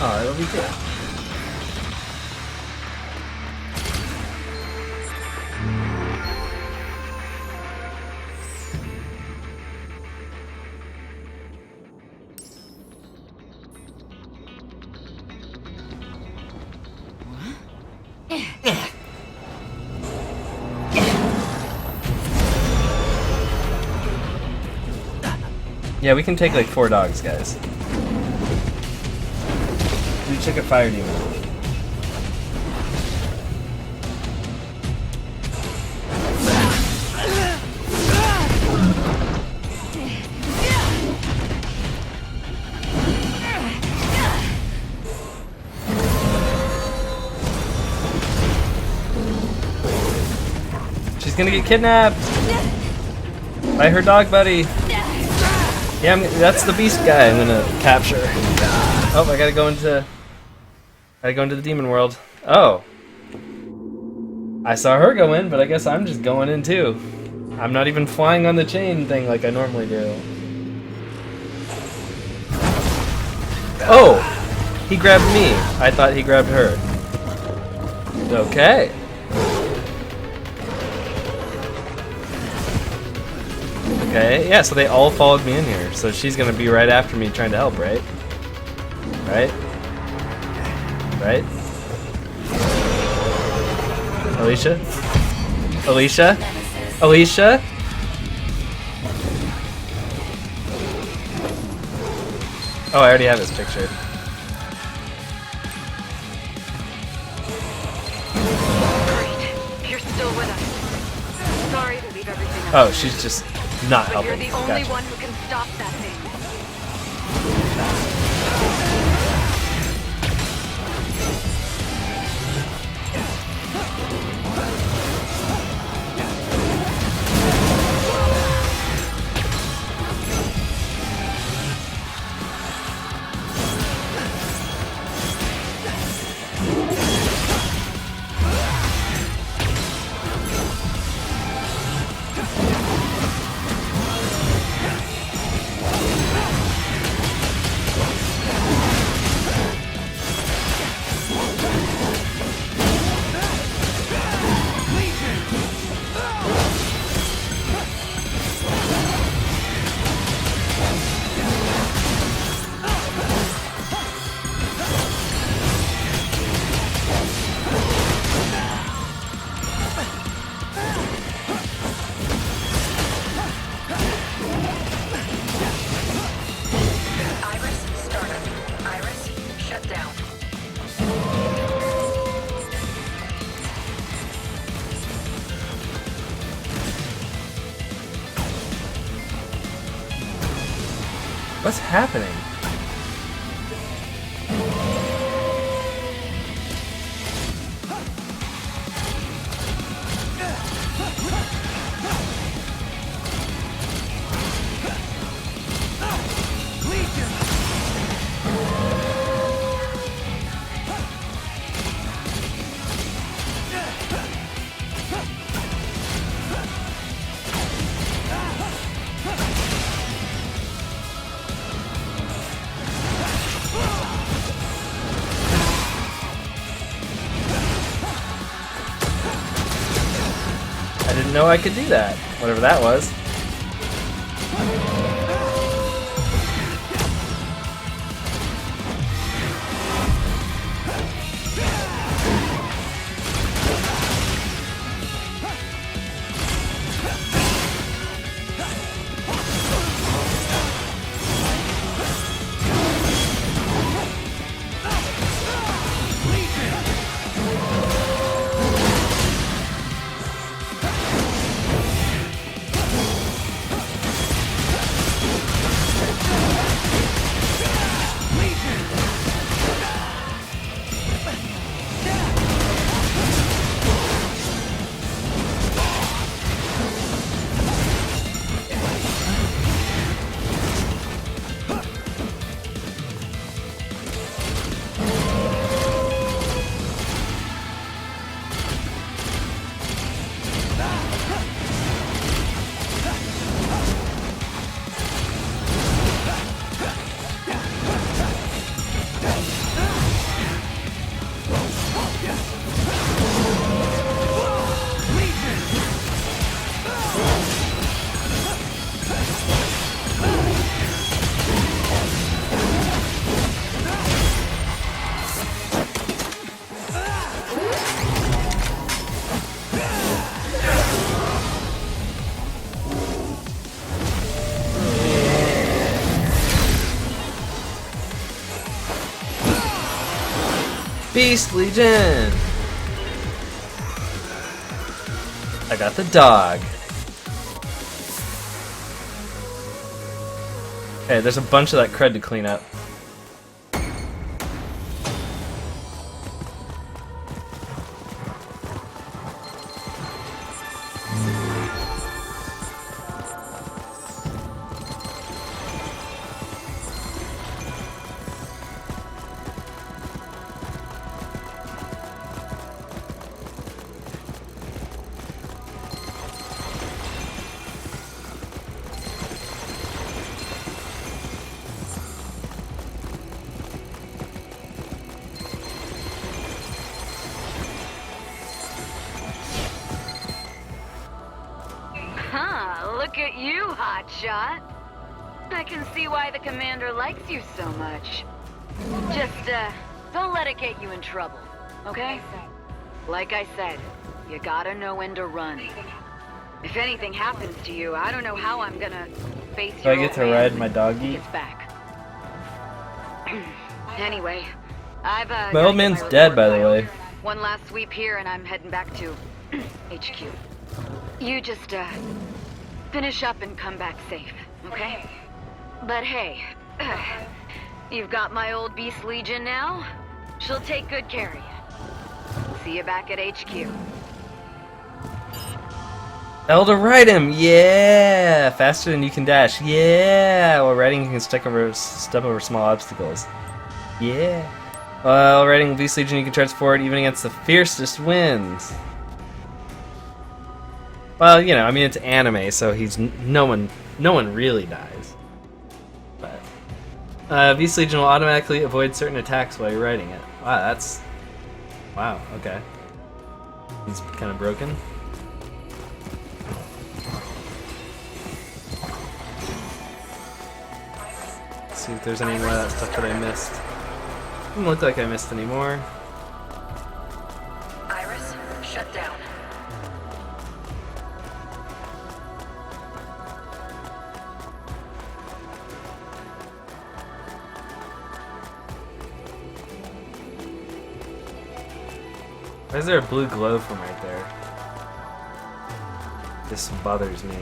Oh, it'll be good. Yeah, we can take like 4 dogs, guys. Do check a fire demon. She's gonna get kidnapped by her dog buddy. Yeah, that's the beast guy I'm gonna capture. Oh, I gotta go into the demon world. Oh. I saw her go in, but I guess I'm just going in too. I'm not even flying on the chain thing like I normally do. Oh! He grabbed me. I thought he grabbed her. Okay. Okay, yeah, so they all followed me in here. So she's gonna be right after me trying to help, right? Right? Right? Alicia? Alicia? Alicia? Oh, I already have his picture. Great. You're still with us. Sorry to leave everything up. Oh, she's just not But helping. you're the only Gotcha. one who can stop that thing. What's happening? didn't know I could do that. Whatever that was. Beast Legion! I got the dog. Okay, there's a bunch of that crud to clean up. Huh, look at you, hotshot. I can see why the commander likes you so much. Just, don't let it get you in trouble, okay? Like I said, you gotta know when to run. If anything happens to you, I don't know how I'm gonna face Do I your get to old ride man my doggy? gets back. Anyway, I've, My gotta old get man's my dead, report by the filed. way. One last sweep here and I'm heading back to HQ. You just, finish up and come back safe, okay? But hey, you've got my old Beast Legion now. She'll take good care of you. See you back at HQ. Elder ride him! Yeah! Faster than you can dash. Yeah! While riding, you can step over small obstacles. Yeah! While riding Beast Legion, you can charge forward even against the fiercest winds. Well, you know, I mean, it's anime, so he's no one really dies. But Beast Legion will automatically avoid certain attacks while you're riding it. Wow. Okay. He's kind of broken. Let's see if there's any more of that stuff that I missed. Doesn't look like I missed any more. Iris, shut down. Why is there a blue glow from right there? This bothers me.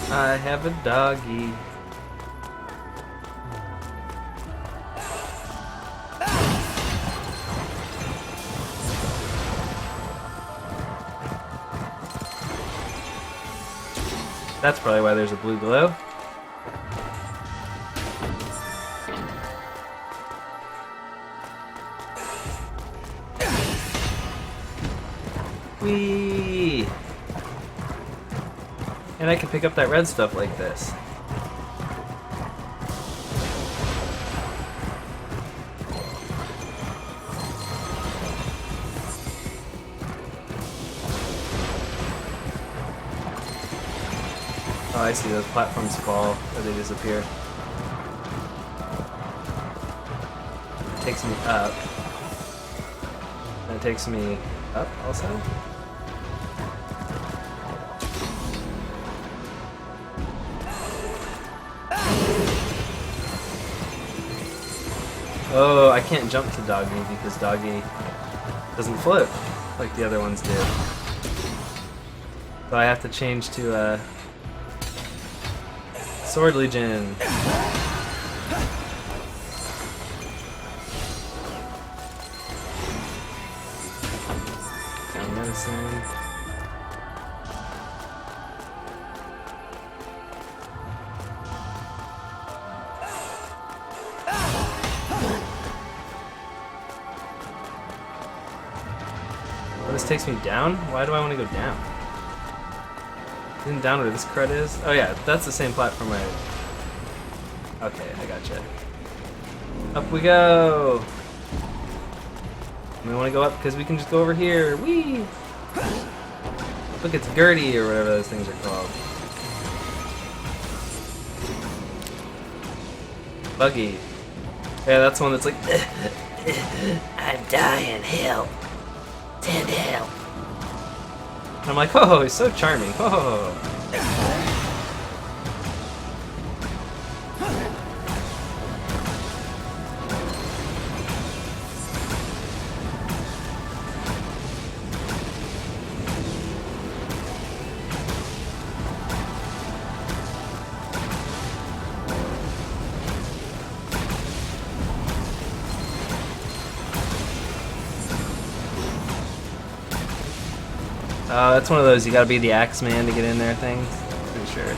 I have a doggy. That's probably why there's a blue glow. Whee! And I can pick up that red stuff like this. Oh, I see. Those platforms fall or they disappear. It takes me up. And it takes me up also? Oh, I can't jump to Doggy because Doggy doesn't float like the other ones do. So I have to change to Sword Legion. Down medicine. Oh, this takes me down? Why do I want to go down? Isn't down where this crud is? Oh yeah, that's the same platform I... Okay, I gotcha. Up we go! We want to go up because we can just go over here. Whee! Look, it's Gertie or whatever those things are called. Buggy. Yeah, that's the one that's like... I'm dying, help! Send help! And I'm like, oh, he's so charming. Oh. That's one of those you gotta be the Axeman to get in there things. Pretty sure.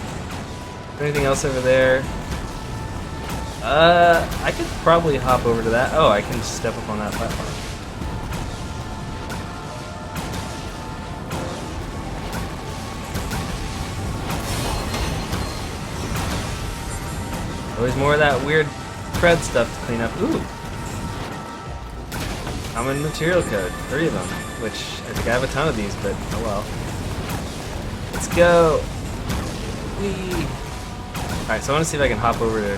Anything else over there? I could probably hop over to that. Oh, I can step up on that platform. Always more of that weird cred stuff to clean up. Ooh! Common material code. 3 of them. Which, I think I have a ton of these, but oh well. Let's go! Whee! Alright, so I want to see if I can hop over to...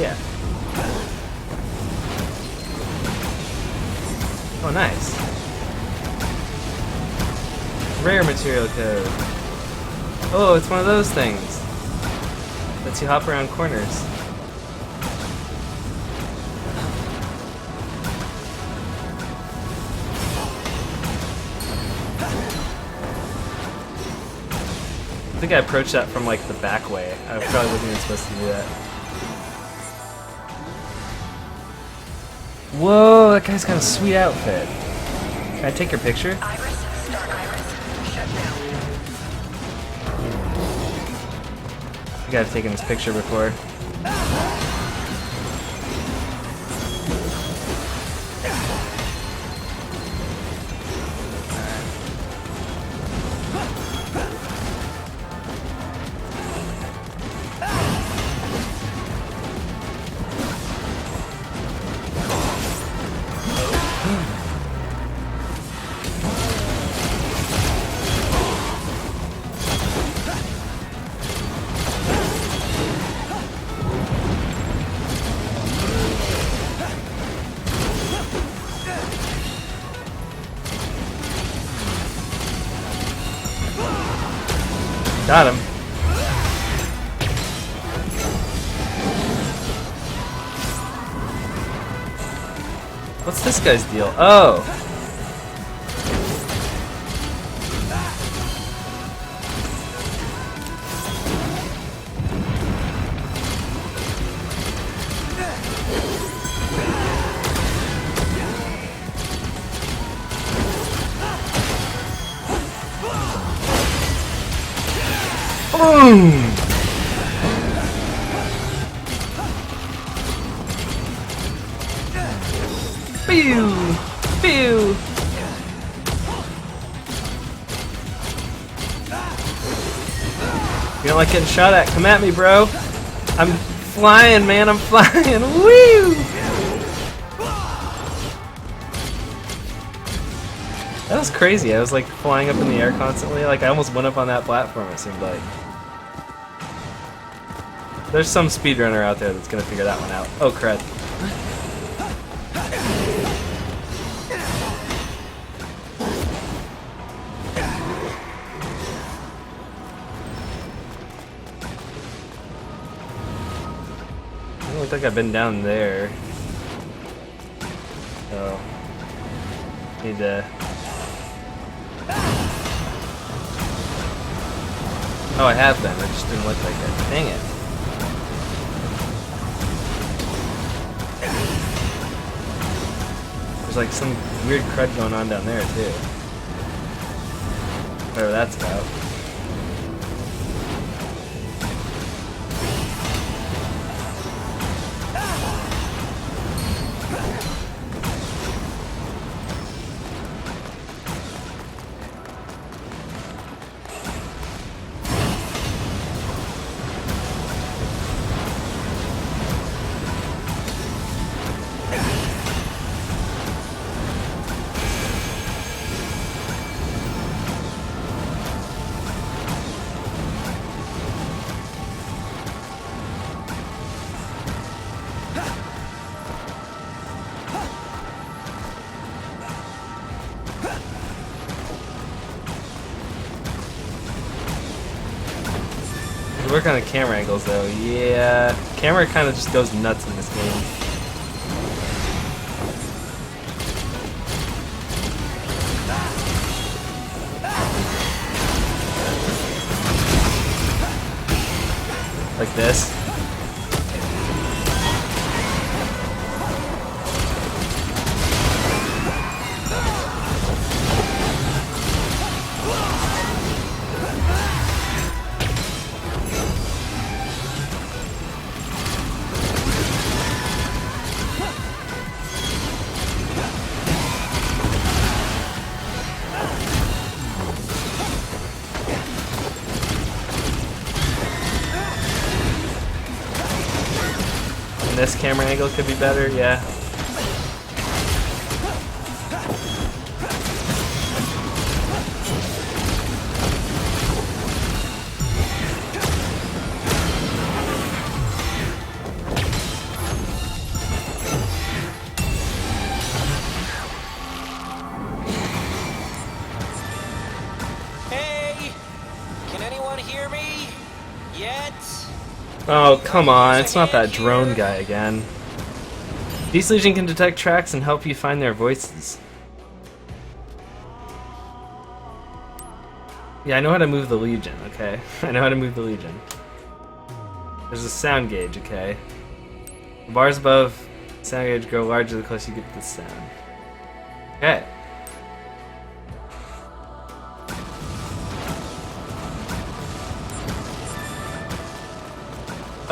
Yeah. Oh, nice. Rare material code. Oh, it's one of those things. Lets you hop around corners. I think I approached that from like the back way. I probably wasn't even supposed to do that. Whoa, that guy's got a sweet outfit. Can I take your picture? Iris, start Iris. Shut down. You gotta take his picture before. Got him. What's this guy's deal? Oh! Boom! Pew! Pew! You don't like getting shot at? Come at me, bro! I'm flying, man! I'm flying! Woo! That was crazy. I was like flying up in the air constantly. Like I almost went up on that platform, it seemed like. There's some speedrunner out there that's gonna figure that one out. Oh crud. Doesn't look like I've been down there. So need to. Oh, I have been. It just didn't look like it. Dang it. There's like some weird crud going on down there too. Whatever that's about. Work on the camera angles though. Yeah, camera kind of just goes nuts in this game. Like this. This camera angle could be better, yeah. Hey! Can anyone hear me? Yet? Oh, come on, it's not that drone guy again. Beast Legion can detect tracks and help you find their voices. Yeah, I know how to move the Legion, okay? I know how to move the Legion. There's a sound gauge, okay? The bars above sound gauge grow larger the closer you get to the sound. Okay.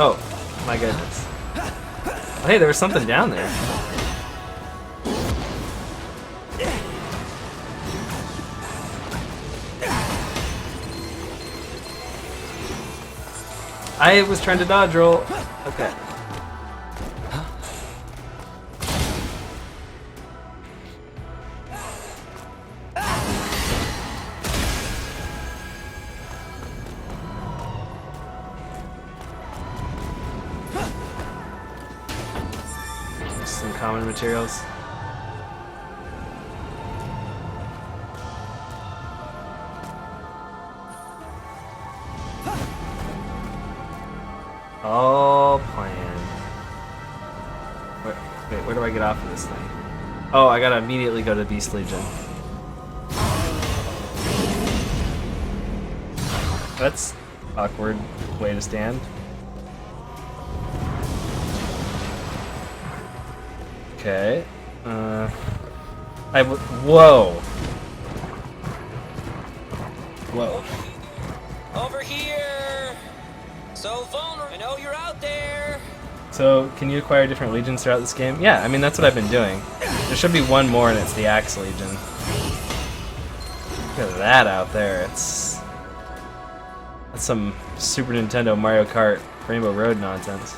Oh, my goodness. Oh, hey, there was something down there. I was trying to dodge roll. Okay. Some common materials. All planned. Wait, where do I get off of this thing? Oh, I gotta immediately go to Beast Legion. That's awkward way to stand. Okay. Whoa. Whoa. Over here! So vulnerable. I know you're out there! So, can you acquire different legions throughout this game? Yeah, I mean, that's what I've been doing. There should be one more, and it's the Axe Legion. Look at that out there. That's some Super Nintendo Mario Kart Rainbow Road nonsense.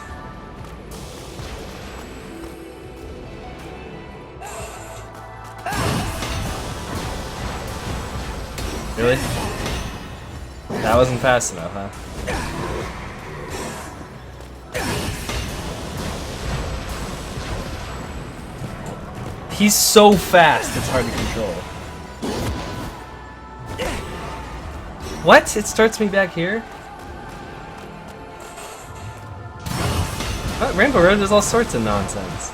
Really? That wasn't fast enough, huh? He's so fast, it's hard to control. What? It starts me back here? What? Rainbow Road does all sorts of nonsense.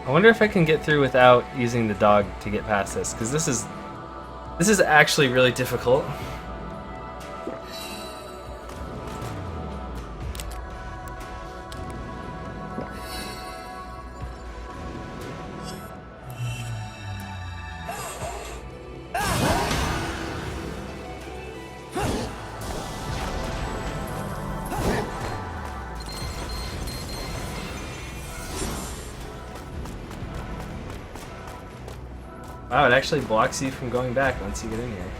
I wonder if I can get through without using the dog to get past this, because this is actually really difficult. Wow, it actually blocks you from going back once you get in here.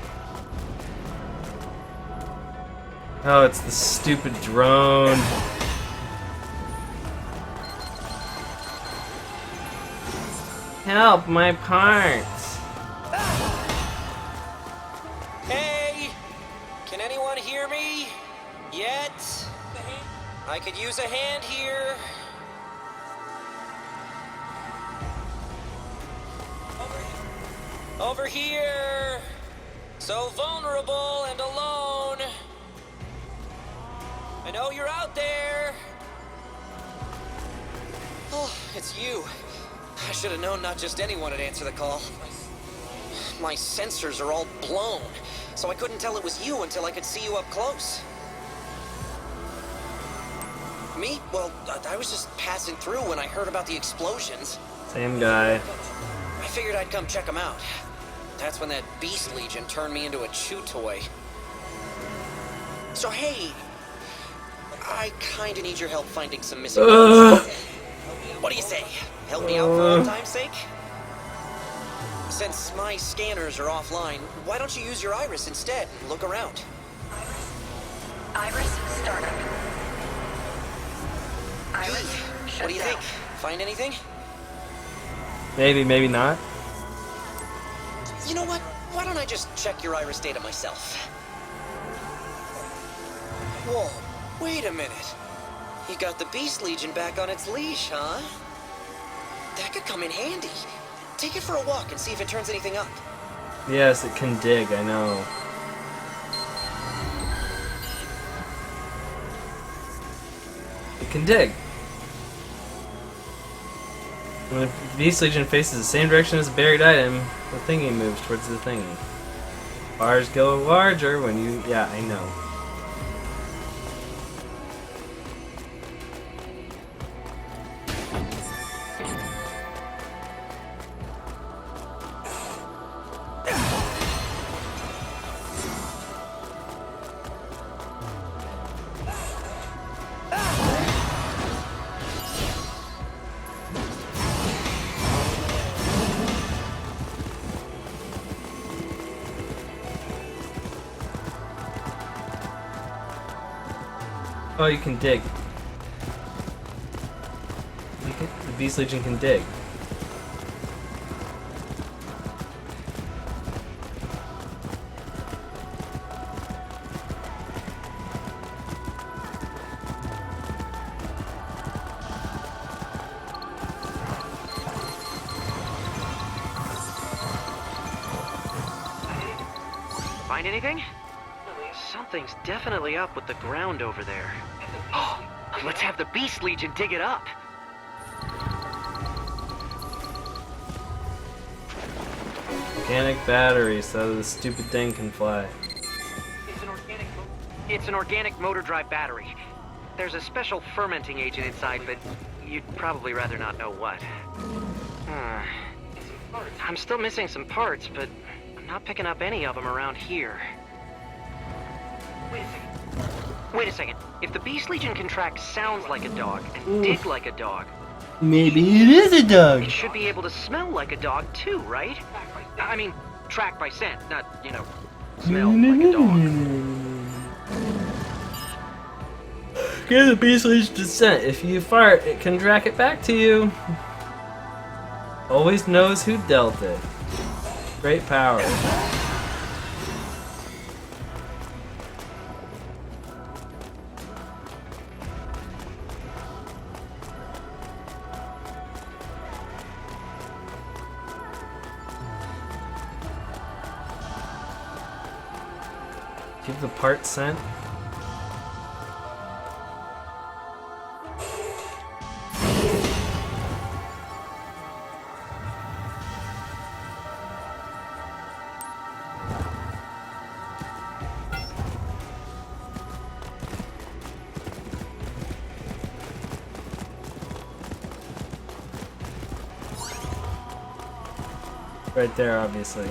Oh, it's the stupid drone. Help, my parts. Hey! Can anyone hear me? Yet? I could use a hand here. Over here! So vulnerable and alone. I know you're out there. Oh, it's you. I should have known not just anyone would answer the call. My sensors are all blown, so I couldn't tell it was you until I could see you up close. Me? Well, I was just passing through when I heard about the explosions. Same guy. I figured I'd come check them out. That's when that Beast Legion turned me into a chew toy. So hey, I kinda need your help finding some missing parts. What do you say? Help me out for old time's sake? Since my scanners are offline, why don't you use your iris instead and look around? Iris startup. Iris shut What do you down. think? Find anything? Maybe, maybe not. You know what? Why don't I just check your iris data myself? Whoa, wait a minute. You got the Beast Legion back on its leash, huh? That could come in handy. Take it for a walk and see if it turns anything up. Yes, it can dig, I know. It can dig. When the Beast Legion faces the same direction as the buried item, the thingy moves towards the thingy. Bars go larger when you... Yeah, I know. Oh, you can dig. The Beast Legion can dig. Find anything? Something's definitely up with the ground over there. Oh, let's have the Beast Legion dig it up. Organic battery so the stupid thing can fly. It's an organic motor drive battery. There's a special fermenting agent inside, but you'd probably rather not know what. I'm still missing some parts, but not picking up any of them around here. Wait a second. If the Beast Legion can track sounds like a dog and dig like a dog, Maybe it is a dog. it should be able to smell like a dog too, right? I mean, track by scent, not, smell like a dog. Give the Beast Legion descent. If you fart, it can track it back to you. Always knows who dealt it. Great power. Give the part scent. Right there, obviously.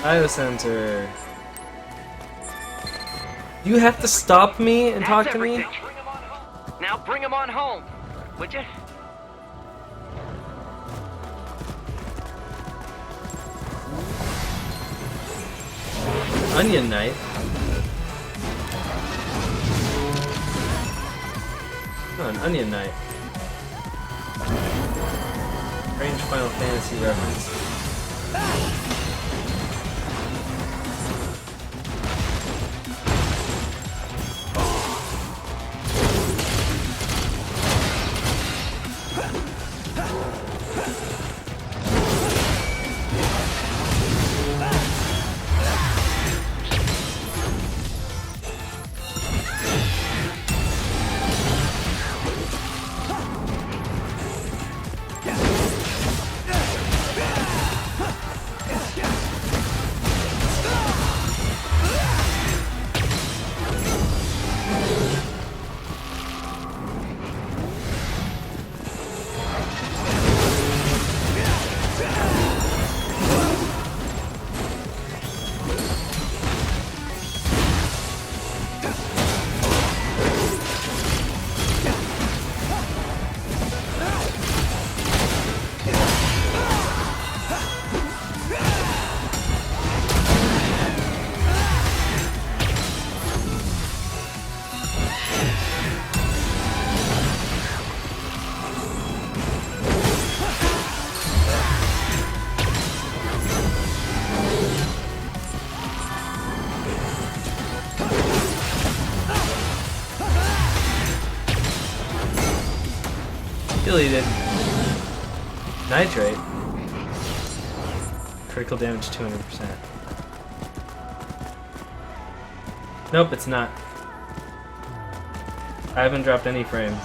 Biosensor. You have to stop me and talk to me? Now bring him on home, would you? Onion knife. Oh, an onion knife. Strange Final Fantasy reference. Deleted. Nitrate. Critical damage 200%. Nope, it's not. I haven't dropped any frames.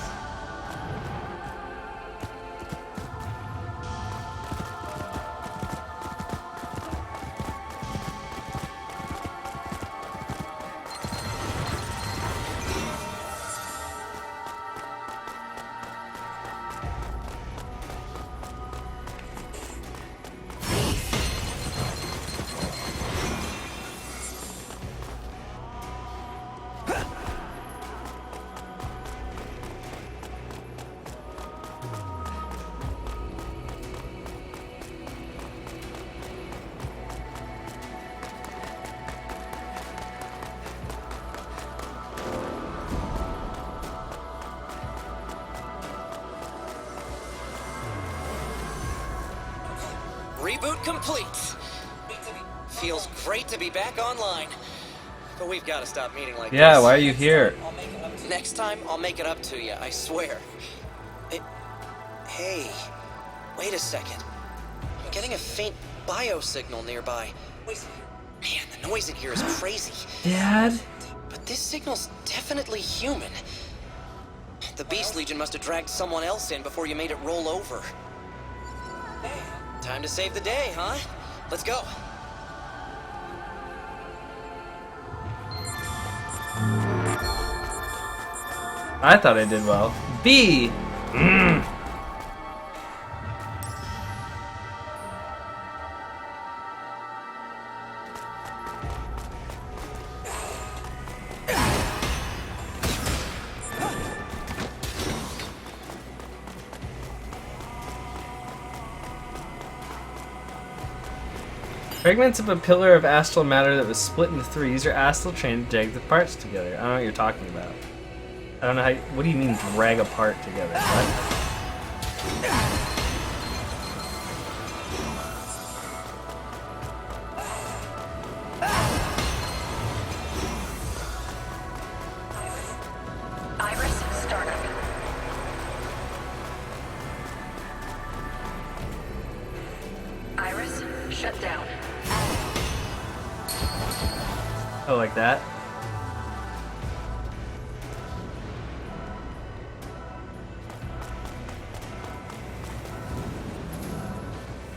Reboot complete. Feels great to be back online. But we've got to stop meeting like this. Yeah, why are you here? Next time, I'll make it up to you, I swear. Hey, wait a second. I'm getting a faint biosignal nearby. Man, the noise in here is crazy. Dad? But this signal's definitely human. The Beast Legion must have dragged someone else in before you made it roll over. Time to save the day, huh? Let's go. I thought I did well. B! Fragments of a pillar of astral matter that was split into three. Use your astral chain to drag the parts together. I don't know what you're talking about. I don't know how. What do you mean drag a part together? What? Iris, startup. Iris, shut down. Oh, like that?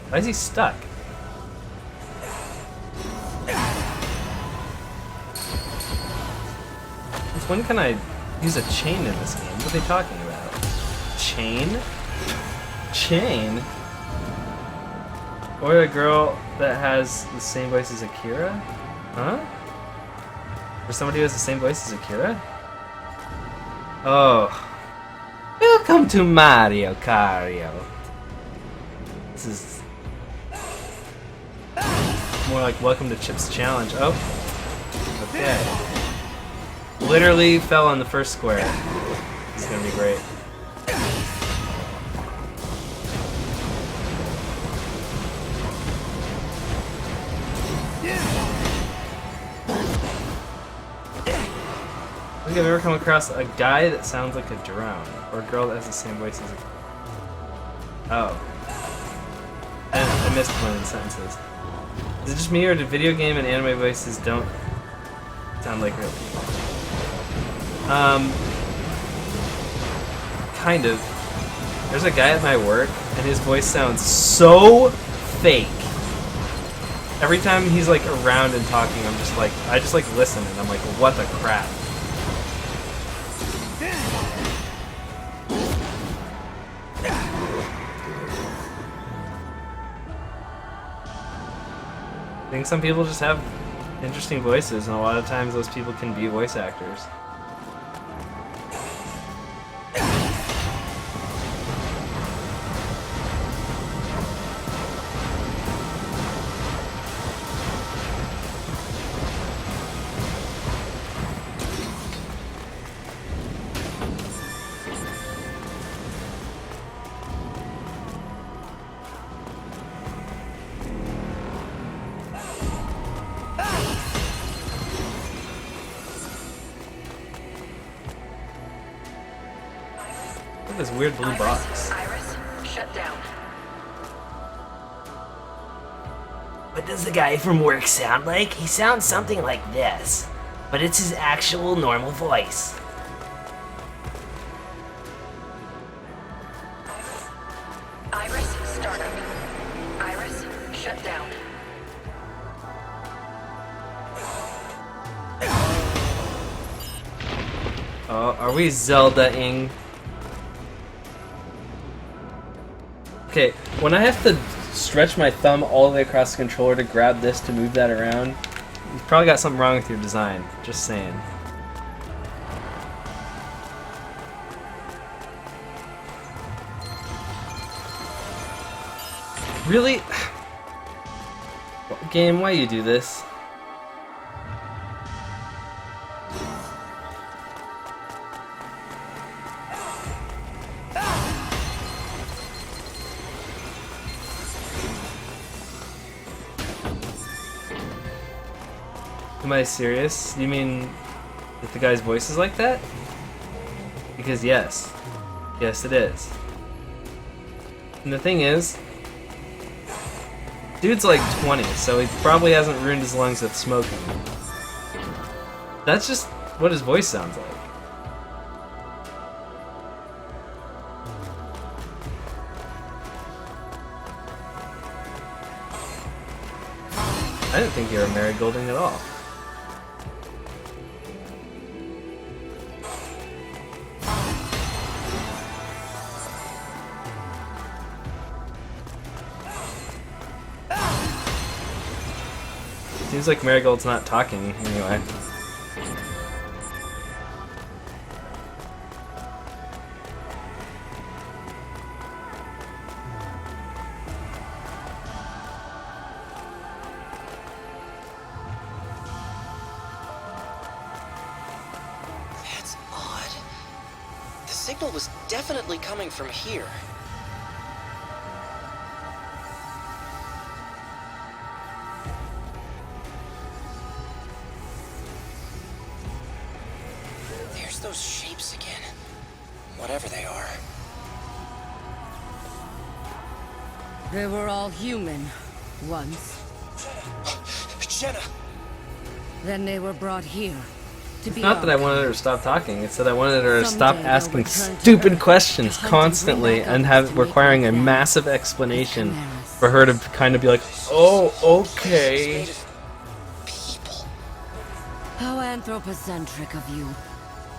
Why is he stuck? Since when can I use a chain in this game? What are they talking about? Chain? Chain? Or a girl that has the same voice as Akira? Huh? Or somebody who has the same voice as Akira? Oh. Welcome to Mario Kart. This is more like welcome to Chip's Challenge. Oh. Okay. Literally fell on the first square. This is gonna be great. I don't think I've ever come across a guy that sounds like a drone, or a girl that has the same voice as a... Oh. I missed one of the sentences. Is it just me, or do video game and anime voices don't sound like real people? Kind of. There's a guy at my work, and his voice sounds so fake. Every time he's like around and talking, I just listen, and I'm like, what the crap? I think some people just have interesting voices, and a lot of times those people can be voice actors. This weird blue box. Iris, shut down. What does the guy from work sound like? He sounds something like this, but it's his actual normal voice. Iris, startup. Iris, shut down. Oh, are we Zelda-ing? Okay, when I have to stretch my thumb all the way across the controller to grab this to move that around, you've probably got something wrong with your design. Just saying. Really? Game, why you do this? Am I serious? You mean that the guy's voice is like that? Because yes. Yes, it is. And the thing is, dude's like 20, so he probably hasn't ruined his lungs with smoking. That's just what his voice sounds like. I didn't think you were Mary Golding at all. Seems like Marigold's not talking anyway. That's odd. The signal was definitely coming from here. There's those shapes again. Whatever they are. They were all human, once. Jenna! Then they were brought here, to be Not that I archived. wanted her to stop talking, it's that I wanted her to stop Someday they'll asking return to stupid Earth questions to hunt and bring constantly back and others to make requiring a like them. massive explanation Chimeras. for her to kind of be like, oh, okay. Made of people. How anthropocentric of you.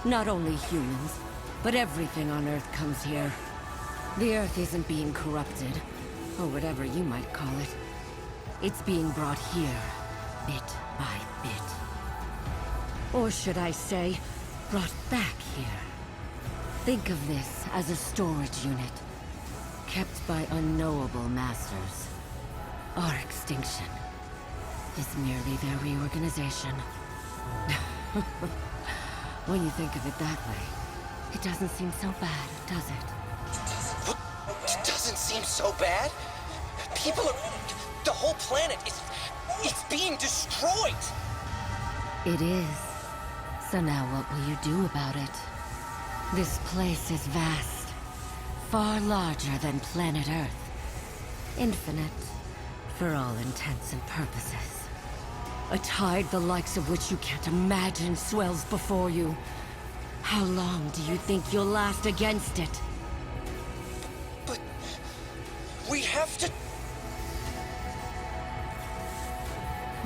Not only humans, but everything on Earth comes here. The Earth isn't being corrupted, or whatever you might call it. It's being brought here, bit by bit. Or should I say, brought back here. Think of this as a storage unit, kept by unknowable masters. Our extinction is merely their reorganization. When you think of it that way, it doesn't seem so bad, does it? It doesn't seem so bad. People are... The whole planet is... It's being destroyed! It is. So now what will you do about it? This place is vast. Far larger than planet Earth. Infinite, for all intents and purposes. A tide the likes of which you can't imagine swells before you. How long do you think you'll last against it? But... We have to...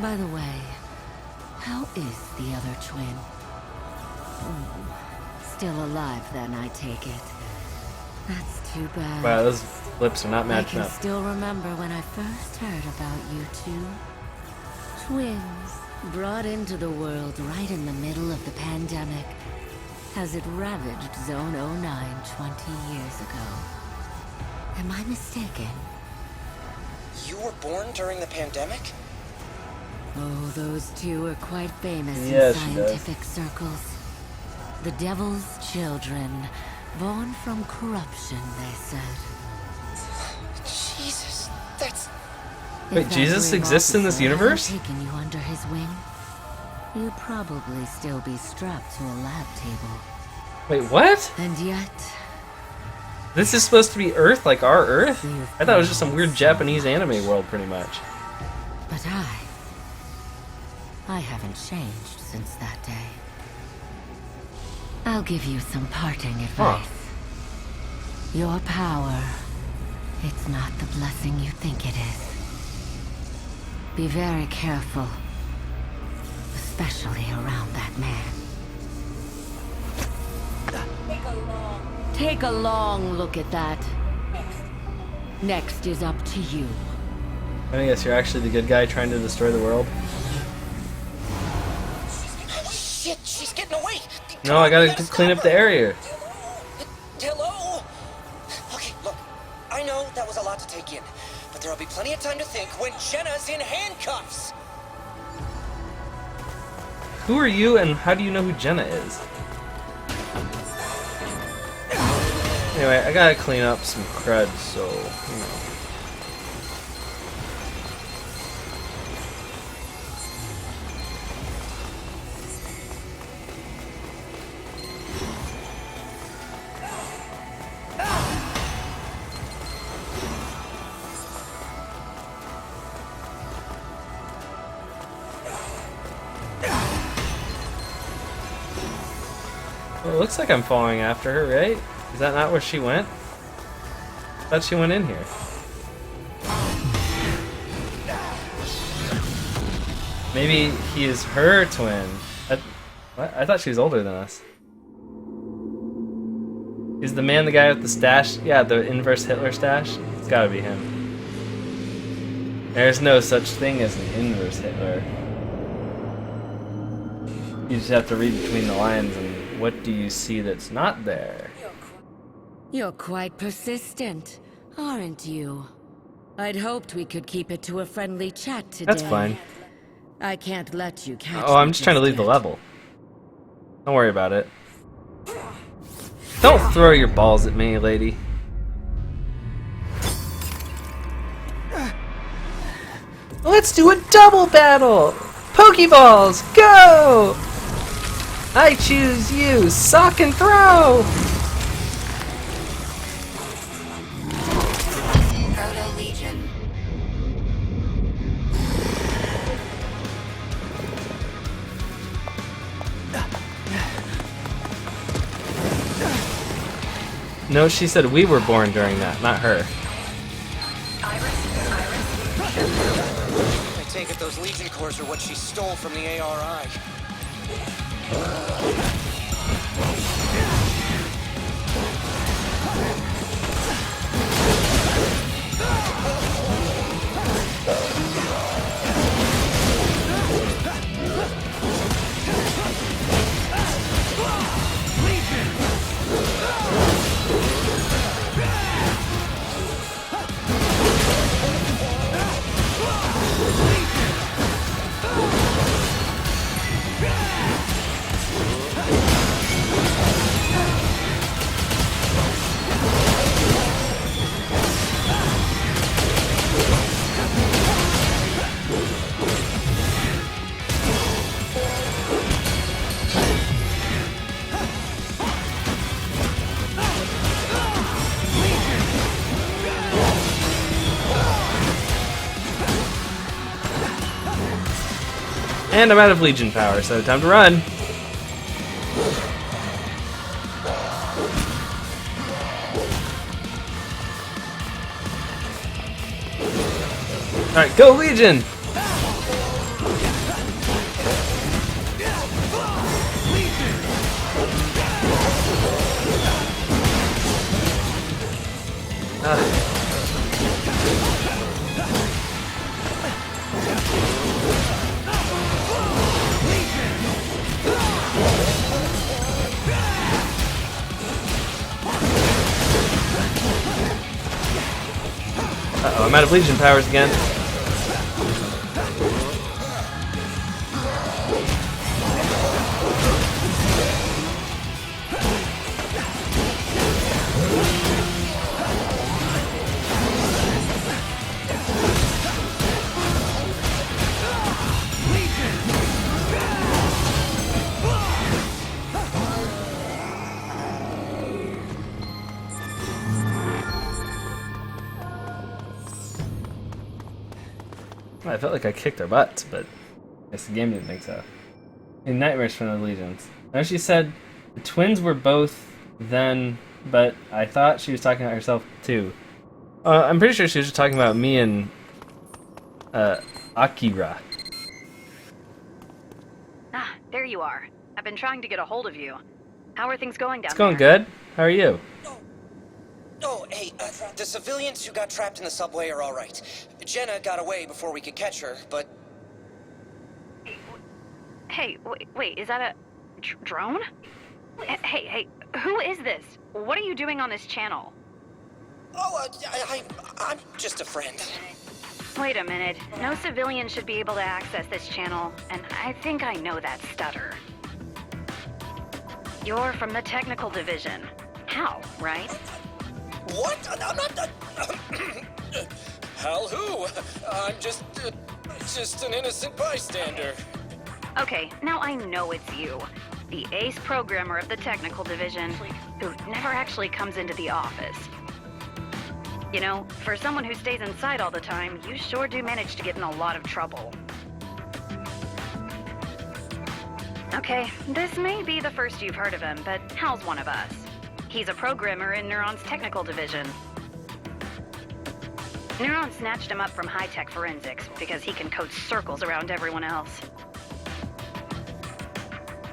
By the way, how is the other twin? Still alive then, I take it. That's too bad. Wow, those lips are not I matching can up. still remember when I first heard about you two. Twins, brought into the world right in the middle of the pandemic, as it ravaged Zone 09 20 years ago. Am I mistaken? You were born during the pandemic? Oh, those two are quite famous Yes, in she does. scientific circles. The devil's children, born from corruption, they said. Jesus, that's... If Wait, that Jesus grim exists in this officer had universe? taken you under his wing, you'd probably still be strapped to a lab table. Wait, what? And yet, This is supposed to be Earth, like our Earth? You've I thought it was just some been weird Japanese anime world, pretty much. but I haven't changed since that day. I'll give you some parting advice. Your power, it's not the blessing you think it is. Be very careful, especially around that man. Take a long look at that. Next is up to you. I guess you're actually the good guy trying to destroy the world. Shit, she's getting away! No, I gotta clean up the area. Hello? Okay, look. I know that was a lot to take in, but there'll be plenty of time to think when Jenna's in handcuffs! Who are you and how do you know who Jenna is? Anyway, I gotta clean up some crud, so, you know. Well, it looks like I'm following after her, right? Is that not where she went? I thought she went in here. Maybe he is her twin. What? I thought she was older than us. Is the man the guy with the stash? Yeah, the inverse Hitler stash? It's gotta be him. There's no such thing as an inverse Hitler. You just have to read between the lines and what do you see that's not there? You're quite persistent, aren't you? I'd hoped we could keep it to a friendly chat today. That's fine. I can't let you catch Oh, I'm me just trying to leave the yet. level. Don't worry about it. Don't throw your balls at me, lady. Let's do a double battle! Pokeballs, go! I choose you, sock and throw! Proto-Legion. No, she said we were born during that, not her. I take it those Legion cores are what she stole from the ARI. And I'm out of Legion power, so time to run. Alright, go Legion! Uh-oh, I'm out of Legion powers again. I felt like I kicked their butts, but I guess the game didn't think so. In Nightmares from the Legions. Now she said the twins were both then, but I thought she was talking about herself too. I'm pretty sure she was just talking about me and Akira. Ah, there you are. I've been trying to get a hold of you. How are things going down It's going there? good. How are you? Oh, hey, the civilians who got trapped in the subway are all right. Jenna got away before we could catch her, but... Hey, wait, is that a drone? Hey, who is this? What are you doing on this channel? Oh, I'm just a friend. Wait a minute. No civilian should be able to access this channel, and I think I know that stutter. You're from the technical division. Hal, right? What? I'm not... Hal who? I'm just an innocent bystander. Okay, now I know it's you. The ace programmer of the technical division, who never actually comes into the office. You know, for someone who stays inside all the time, you sure do manage to get in a lot of trouble. Okay, this may be the first you've heard of him, but Hal's one of us. He's a programmer in Neuron's technical division. Neuron snatched him up from high-tech forensics because he can code circles around everyone else.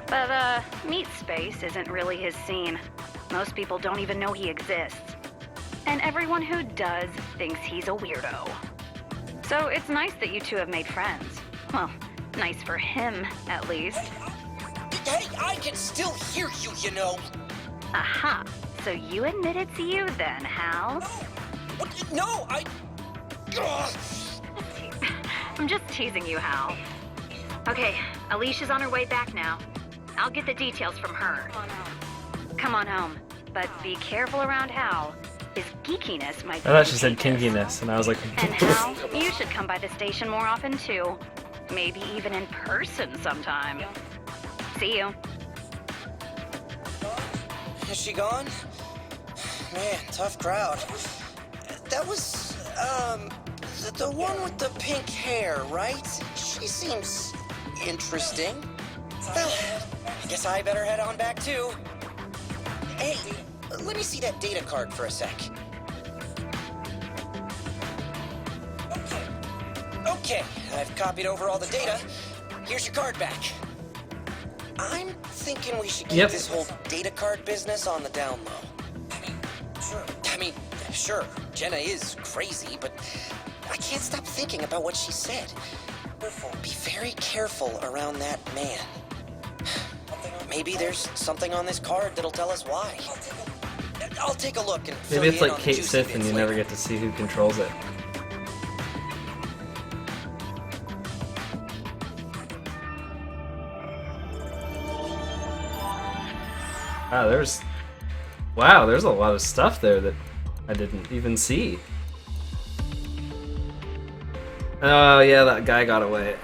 But, meat space isn't really his scene. Most people don't even know he exists. And everyone who does thinks he's a weirdo. So it's nice that you two have made friends. Well, nice for him, at least. Hey, I can still hear you, you know. Aha. So you admit it's you then, Hal? What? No, I... Ugh. I'm just teasing you, Hal. Okay, Alicia's on her way back now. I'll get the details from her. Come on home, but be careful around Hal. His geekiness might be I thought she said contagious. kinkiness, and I was like, And Hal, you should come by the station more often too. Maybe even in person sometime. See you. Is she gone? Man, tough crowd. That was, the one with the pink hair, right? She seems interesting. Well, I guess I better head on back too. Hey, let me see that data card for a sec. Okay, I've copied over all the data. Here's your card back. I'm thinking we should keep this whole data card business on the down low. I mean, sure, Jenna is crazy, but I can't stop thinking about what she said. Be very careful around that man. Maybe there's something on this card that'll tell us why. I'll take a look and fill maybe it's you in like on the Kate juicy Sith, and bits you later. never get to see who controls it. Wow, there's a lot of stuff there that I didn't even see. Oh yeah, that guy got away.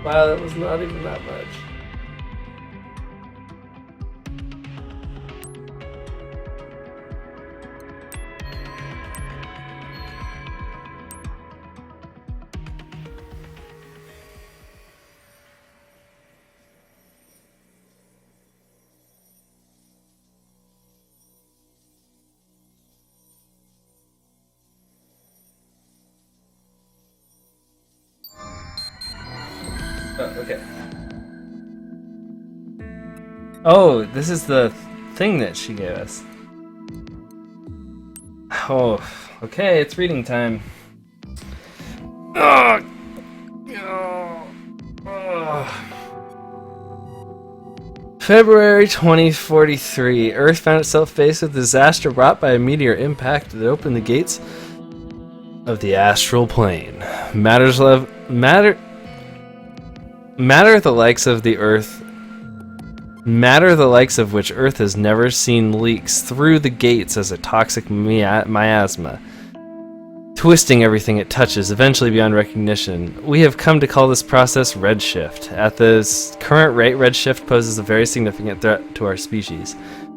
Wow, that was not even that much. Oh, okay. Oh, this is the thing that she gave us. Oh, okay, it's reading time. Ugh. February 2043. Earth found itself faced with disaster brought by a meteor impact that opened the gates of the astral plane. Matter the likes of the Earth. Matter the likes of which Earth has never seen leaks through the gates as a toxic miasma, twisting everything it touches, eventually beyond recognition. We have come to call this process redshift. At this current rate, redshift poses a very significant threat to our species.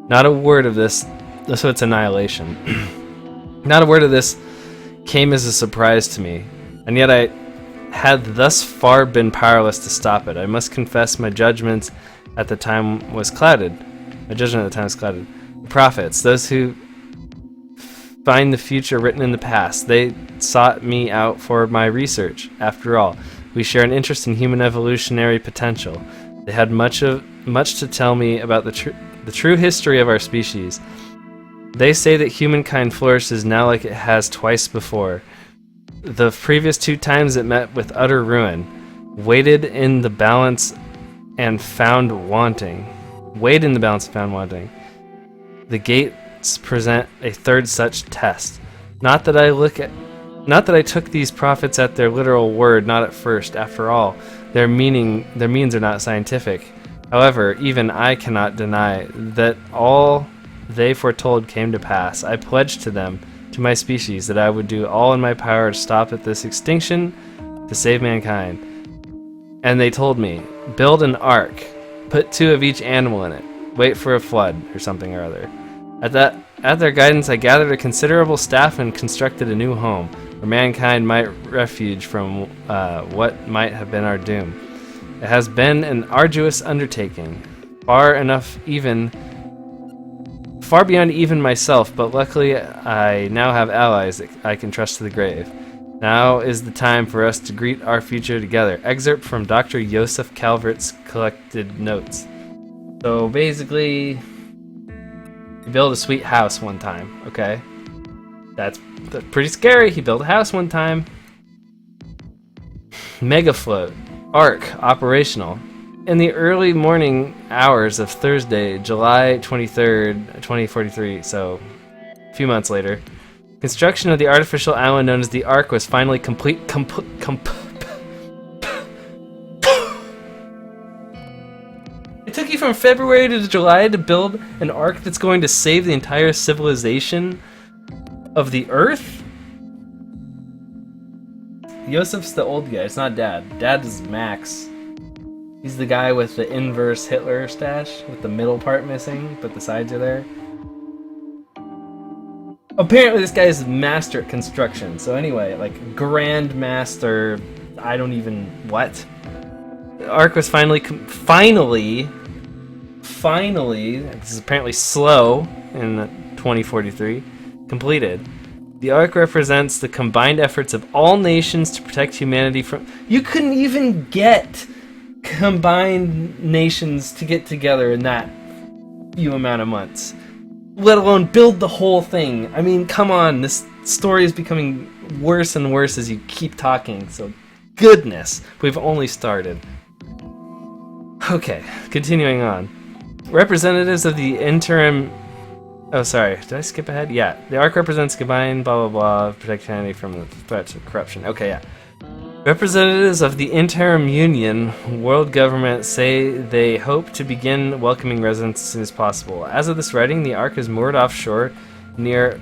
Not a word of this, so it's annihilation. Not a word of this came as a surprise to me, and yet I had thus far been powerless to stop it. I must confess my judgment at the time was clouded. My judgment at the time was clouded. The prophets, those who find the future written in the past, they sought me out for my research. After all, we share an interest in human evolutionary potential. They had much to tell me about the true history of our species. They say that humankind flourishes now like it has twice before. The previous 2 times it met with utter ruin, weighed in the balance and found wanting. The gates present a third such test. Not that I took these prophets at their literal word, not at first. After all, their means are not scientific. However, even I cannot deny that all they foretold came to pass. I pledged to them, to my species, that I would do all in my power to stop at this extinction, to save mankind. And they told me, build an ark, put 2 of each animal in it, wait for a flood, or something or other. At their guidance, I gathered a considerable staff and constructed a new home, where mankind might refuge from what might have been our doom. It has been an arduous undertaking, far beyond even myself, but luckily I now have allies that I can trust to the grave. Now is the time for us to greet our future together. Excerpt from Dr. Joseph Calvert's collected notes. So basically, you build a sweet house one time, okay? That's pretty scary. He built a house one time. Mega float. Ark operational. In the early morning hours of Thursday, July 23rd, 2043, so a few months later, construction of the artificial island known as the Ark was finally complete. It took you from February to July to build an Ark that's going to save the entire civilization of the Earth? Yosef's the old guy. It's not Dad. Dad is Max. He's the guy with the inverse Hitler stash, with the middle part missing, but the sides are there. Apparently this guy is master at construction. So anyway, like Grand Master, I don't even, what? The Ark was finally, this is apparently slow in 2043, completed. The Ark represents the combined efforts of all nations to protect humanity from... You couldn't even get combined nations to get together in that few amount of months, let alone build the whole thing. I mean, come on, this story is becoming worse and worse as you keep talking, so goodness, we've only started. Okay, continuing on. Representatives of the interim... Oh, sorry, did I skip ahead? Yeah, the Ark represents combined blah blah blah, protect humanity from the threats of corruption. Okay, yeah. Representatives of the interim union world government say they hope to begin welcoming residents as soon as possible. As of this writing, the Ark is moored offshore near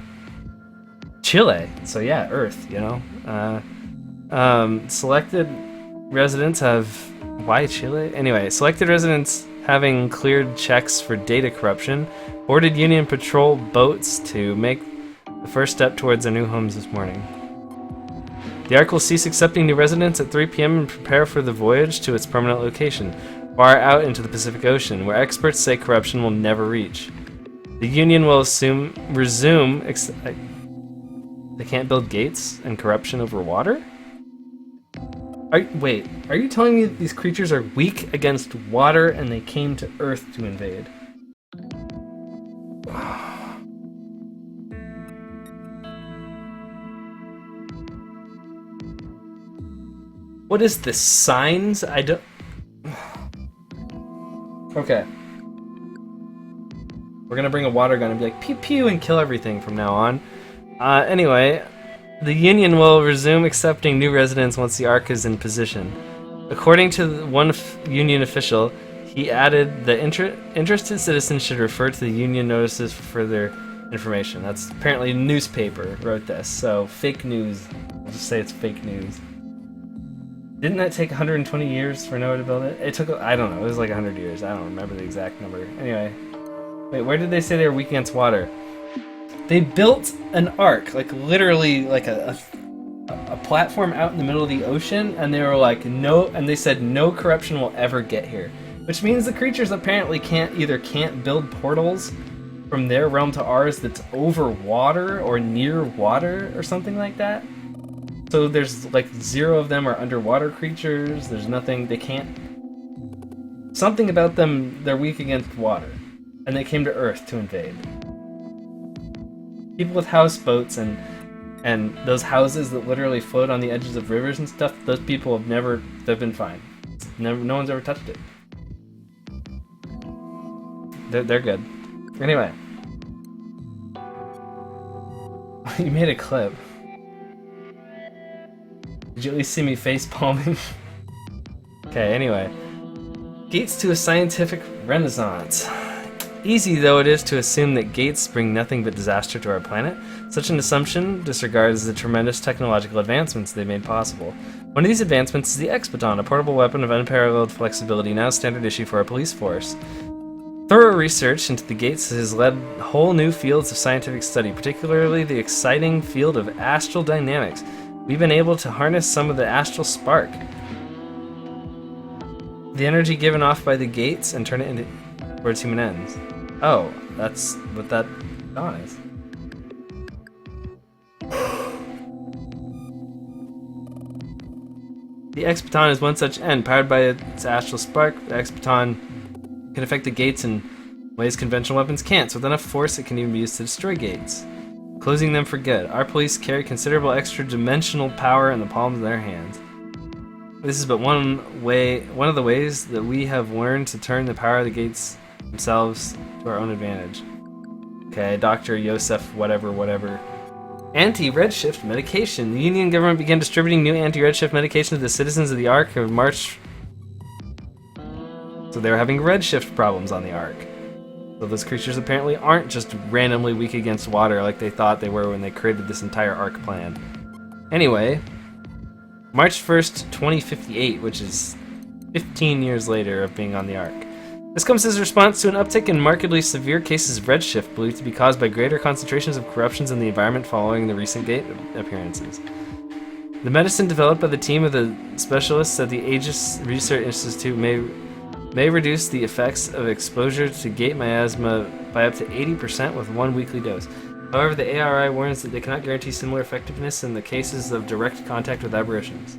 Chile. So yeah, Earth, you know. Selected residents have... Why Chile? Anyway, selected residents having cleared checks for data corruption boarded Union patrol boats to make the first step towards their new homes this morning. The Ark will cease accepting new residents at 3 p.m. and prepare for the voyage to its permanent location, far out into the Pacific Ocean, where experts say corruption will never reach. The Union will resume... They can't build gates and corruption over water? Wait, are you telling me that these creatures are weak against water and they came to Earth to invade? What is this? Signs? I don't... Okay. We're gonna bring a water gun and be like, pew pew, and kill everything from now on. Anyway, the Union will resume accepting new residents once the Ark is in position. According to one Union official, he added that interested citizens should refer to the Union notices for further information. That's apparently a newspaper wrote this, so fake news. I'll just say it's fake news. Didn't that take 120 years for Noah to build it? It took, I don't know, it was like 100 years. I don't remember the exact number. Anyway. Wait, where did they say they were weak against water? They built an Ark, like literally like a platform out in the middle of the ocean, and they were like, no, and they said no corruption will ever get here. Which means the creatures apparently can't build portals from their realm to ours that's over water or near water or something like that. So there's like 0 of them are underwater creatures. There's nothing, they can't... Something about them, they're weak against water. And they came to Earth to invade. People with houseboats and those houses that literally float on the edges of rivers and stuff, those people have never, they've been fine. No one's ever touched it. They're good. Anyway. You made a clip. Did you at least see me face palming? Okay, anyway. Gates to a scientific renaissance. Easy though it is to assume that gates bring nothing but disaster to our planet, such an assumption disregards the tremendous technological advancements they made possible. One of these advancements is the X-Baton, a portable weapon of unparalleled flexibility, now standard issue for our police force. Thorough research into the gates has led whole new fields of scientific study, particularly the exciting field of astral dynamics. We've been able to harness some of the astral spark, the energy given off by the gates, and turn it into towards human ends. Oh, that's what that dawn is. The X-Baton is one such end. Powered by its astral spark, the X-Baton can affect the gates in ways conventional weapons can't. So with enough force, it can even be used to destroy gates. closing them for good. Our police carry considerable extra-dimensional power in the palms of their hands. This is but one of the ways that we have learned to turn the power of the gates themselves to our own advantage. Okay, Dr. Yosef, whatever. Anti-redshift medication. The Union government began distributing new anti-redshift medication to the citizens of the Ark in March. So they were having redshift problems on the Ark. So those creatures apparently aren't just randomly weak against water like they thought they were when they created this entire Ark plan. Anyway, March 1st, 2058, which is 15 years later of being on the Ark. This comes as a response to an uptick in markedly severe cases of redshift believed to be caused by greater concentrations of corruptions in the environment following the recent gate appearances. The medicine developed by the team of the specialists at the Aegis Research Institute may reduce the effects of exposure to gate miasma by up to 80% with one weekly dose. However, the ARI warns that they cannot guarantee similar effectiveness in the cases of direct contact with apparitions.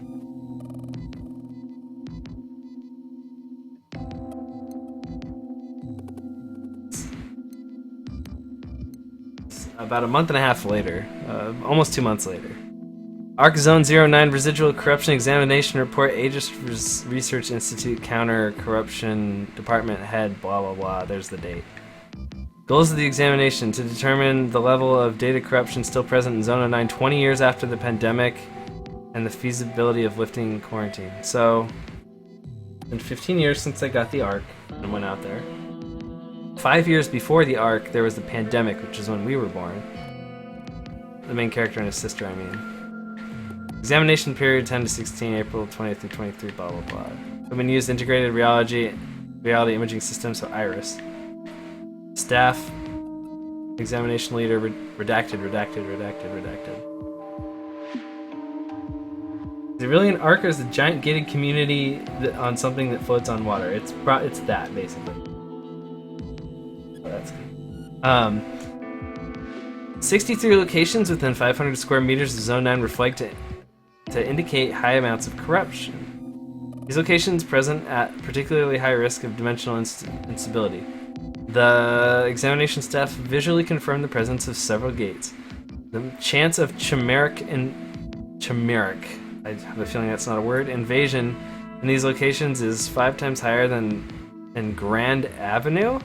About a month and a half later, almost 2 months later. Arc Zone 09 Residual Corruption Examination Report, Aegis Research Institute Counter Corruption Department Head, blah blah blah, there's the date. Goals of the examination: to determine the level of data corruption still present in Zone 09 20 years after the pandemic and the feasibility of lifting quarantine. So, it's been 15 years since I got the Ark and went out there. 5 years before the Ark, there was the pandemic, which is when we were born. The main character and his sister, I mean. Examination period 10 to 16, April 20th through 23, blah blah blah. Women used integrated reality imaging system, so IRIS. Staff, examination leader, redacted. Is it really an Ark, or is the giant gated community on something that floats on water? It's that, basically. Oh, that's good. 63 locations within 500 square meters of Zone 9 reflect to indicate high amounts of corruption. These locations present at particularly high risk of dimensional instability. The examination staff visually confirmed the presence of several gates. The chance of chimeric, I have a feeling that's not a word, invasion in these locations is 5 times higher than in Grand Avenue,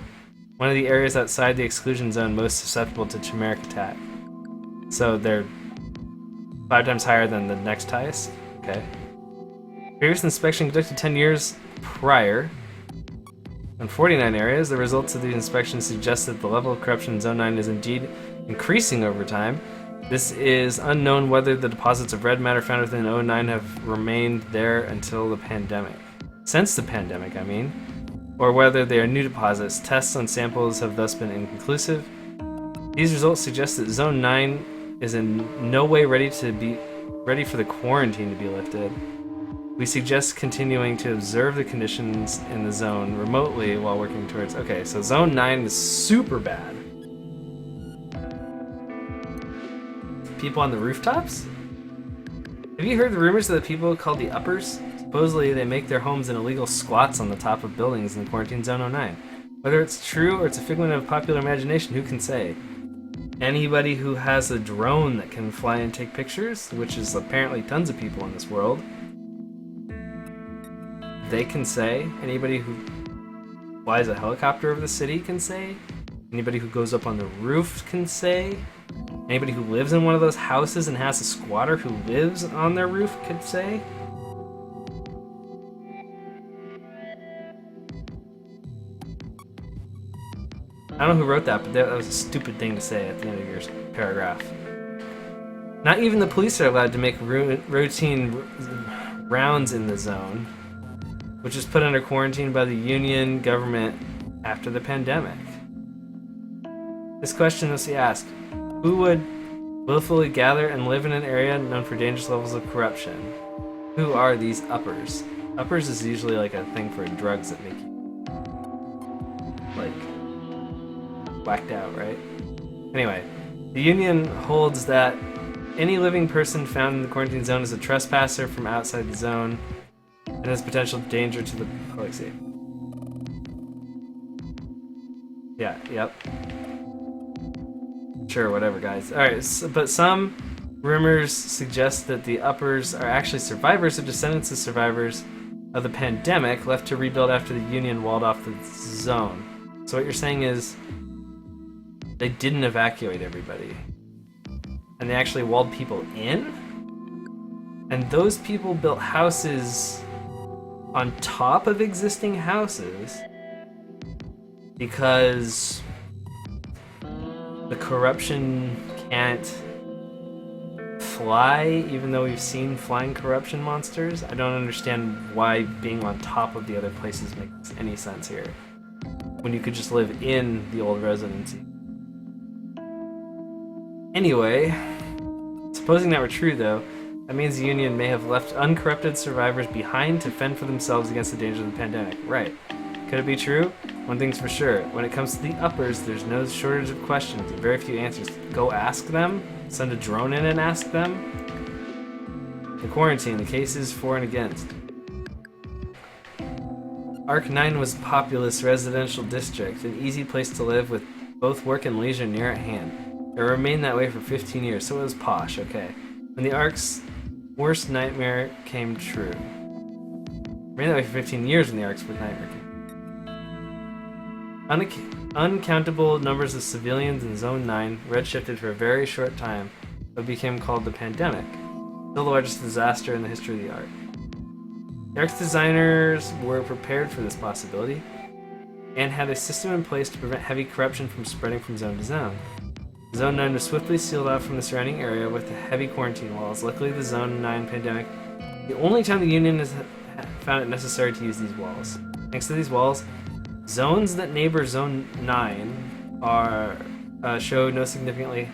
one of the areas outside the exclusion zone most susceptible to chimeric attack. So they're 5 times higher than the next highest? Okay. Previous inspection conducted 10 years prior. In 49 areas, the results of these inspections suggest that the level of corruption in Zone 9 is indeed increasing over time. This is unknown whether the deposits of red matter found within O9 have remained there until the pandemic. Since the pandemic, I mean. Or whether they are new deposits. Tests on samples have thus been inconclusive. These results suggest that Zone 9 is in no way ready for the quarantine to be lifted. We suggest continuing to observe the conditions in the zone remotely while working towards... Okay, so Zone 9 is super bad. People on the rooftops? Have you heard the rumors of the people called the Uppers? Supposedly they make their homes in illegal squats on the top of buildings in Quarantine Zone 09. Whether it's true or it's a figment of popular imagination, who can say? Anybody who has a drone that can fly and take pictures, which is apparently tons of people in this world, they can say. Anybody who flies a helicopter over the city can say. Anybody who goes up on the roof can say. Anybody who lives in one of those houses and has a squatter who lives on their roof could say. I don't know who wrote that, but that was a stupid thing to say at the end of your paragraph. Not even the police are allowed to make routine rounds in the zone, which was put under quarantine by the Union government after the pandemic. This question must be asked: who would willfully gather and live in an area known for dangerous levels of corruption? Who are these uppers? Uppers is usually like a thing for drugs that make you like whacked out, right? Anyway, the Union holds that any living person found in the quarantine zone is a trespasser from outside the zone and has potential danger to the public safety. Yep. Sure, whatever, guys. Alright, so, but some rumors suggest that the uppers are actually survivors or descendants of survivors of the pandemic left to rebuild after the Union walled off the zone. So what you're saying is they didn't evacuate everybody. And they actually walled people in? And those people built houses on top of existing houses because the corruption can't fly, even though we've seen flying corruption monsters. I don't understand why being on top of the other places makes any sense here, when you could just live in the old residency. Anyway, supposing that were true though, that means the Union may have left uncorrupted survivors behind to fend for themselves against the danger of the pandemic. Right. Could it be true? One thing's for sure. When it comes to the uppers, there's no shortage of questions and very few answers. Go ask them. Send a drone in and ask them. The quarantine, the cases for and against. Arc 9 was a populous residential district, an easy place to live with both work and leisure near at hand. It remained that way for 15 years, so it was posh, okay. When the Arc's worst nightmare came true. It remained that way for 15 years when the Arc's worst nightmare came true. Uncountable numbers of civilians in Zone 9 redshifted for a very short time, but became called the pandemic. Still the largest disaster in the history of the Arc. The Arc's designers were prepared for this possibility, and had a system in place to prevent heavy corruption from spreading from zone to zone. Zone 9 was swiftly sealed off from the surrounding area with the heavy quarantine walls. Luckily, the Zone 9 pandemic, the only time the Union has found it necessary to use these walls. Thanks to these walls, zones that neighbor Zone 9 are show no significantly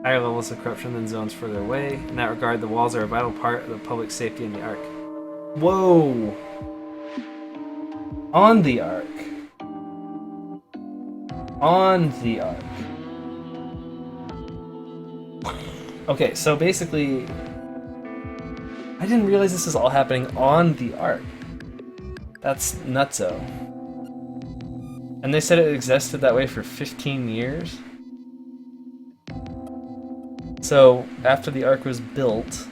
higher levels of corruption than zones further away. In that regard, the walls are a vital part of the public safety in the Arc. Whoa! On the Arc. On the Arc. Okay, so basically, I didn't realize this is all happening on the Arc. That's nutso. And they said it existed that way for 15 years? So, after the Arc was built,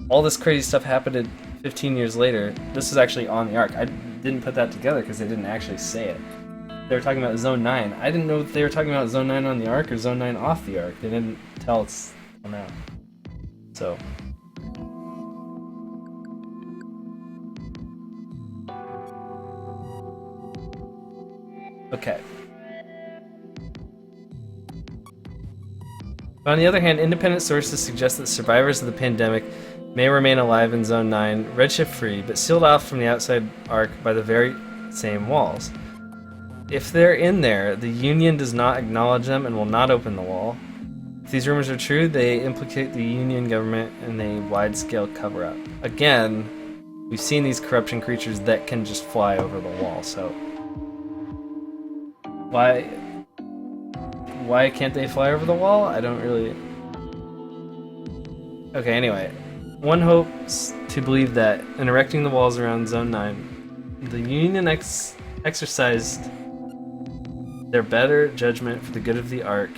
all this crazy stuff happened 15 years later. This is actually on the Arc. I didn't put that together because they didn't actually say it. They were talking about Zone 9. I didn't know if they were talking about Zone 9 on the Arc or Zone 9 off the Arc. They didn't tell us now. So. Okay. But on the other hand, independent sources suggest that survivors of the pandemic may remain alive in Zone 9, redshift free, but sealed off from the outside Arc by the very same walls. If they're in there, the Union does not acknowledge them and will not open the wall. If these rumors are true, they implicate the Union government in a wide-scale cover-up. Again, we've seen these corruption creatures that can just fly over the wall, so why can't they fly over the wall? I don't really... Okay, anyway. One hopes to believe that in erecting the walls around Zone 9, the Union exercised their better judgment for the good of the Arc.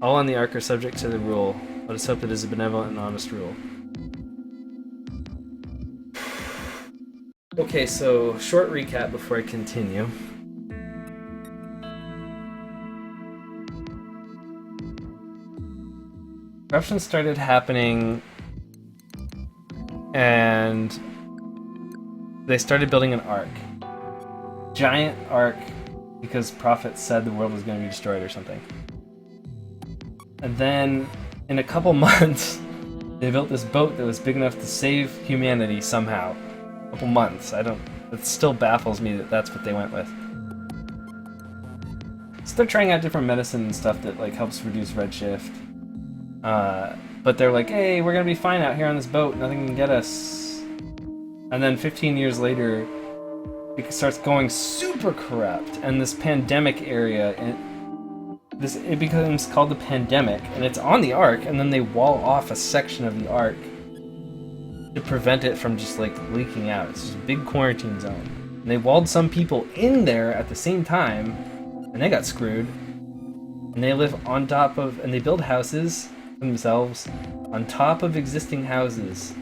All on the Arc are subject to the rule. Let us hope it is a benevolent and honest rule. Okay, so short recap before I continue. Corruption started happening, and they started building an Arc. Giant Arc, because prophets said the world was going to be destroyed or something. And then, in a couple months, they built this boat that was big enough to save humanity somehow. A couple months. It still baffles me that that's what they went with. So they're trying out different medicine and stuff that like helps reduce redshift. But they're like, hey, we're gonna be fine out here on this boat, nothing can get us. And then 15 years later, it starts going super corrupt, and this pandemic area, it becomes called the pandemic, and it's on the Arc, and then they wall off a section of the Arc to prevent it from just like leaking out. It's just a big quarantine zone. And they walled some people in there at the same time, and they got screwed. And they live on top of, and they build houses for themselves on top of existing houses.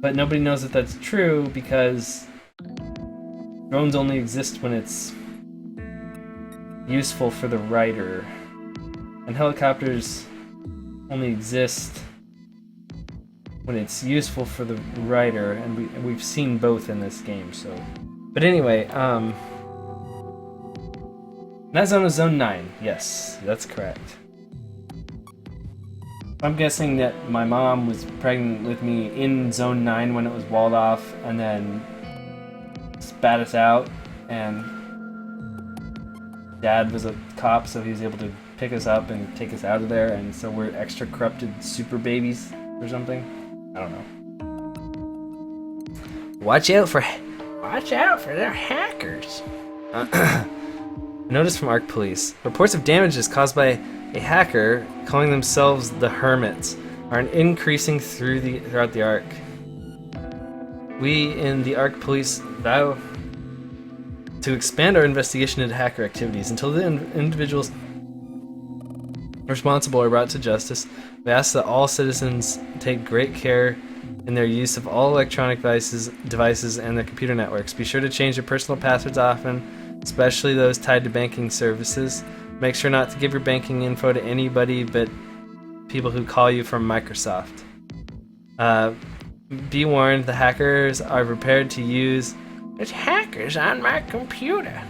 But nobody knows that that's true because drones only exist when it's useful for the writer. And helicopters only exist when it's useful for the writer, and we've seen both in this game, so. But anyway, that zone is Zone 9. Yes, that's correct. I'm guessing that my mom was pregnant with me in Zone 9 when it was walled off, and then spat us out, and Dad was a cop, so he was able to pick us up and take us out of there, and so we're extra corrupted super babies or something. I don't know. Watch out for their hackers. Notice from ARC Police. Reports of damages caused by a hacker calling themselves the Hermits are increasing throughout the ARC. We in the ARC Police vow to expand our investigation into hacker activities until the individuals responsible are brought to justice. We ask that all citizens take great care in their use of all electronic devices and their computer networks. Be sure to change your personal passwords often, especially those tied to banking services. Make sure not to give your banking info to anybody but people who call you from Microsoft. Be warned, the hackers are prepared to use... There's hackers on my computer.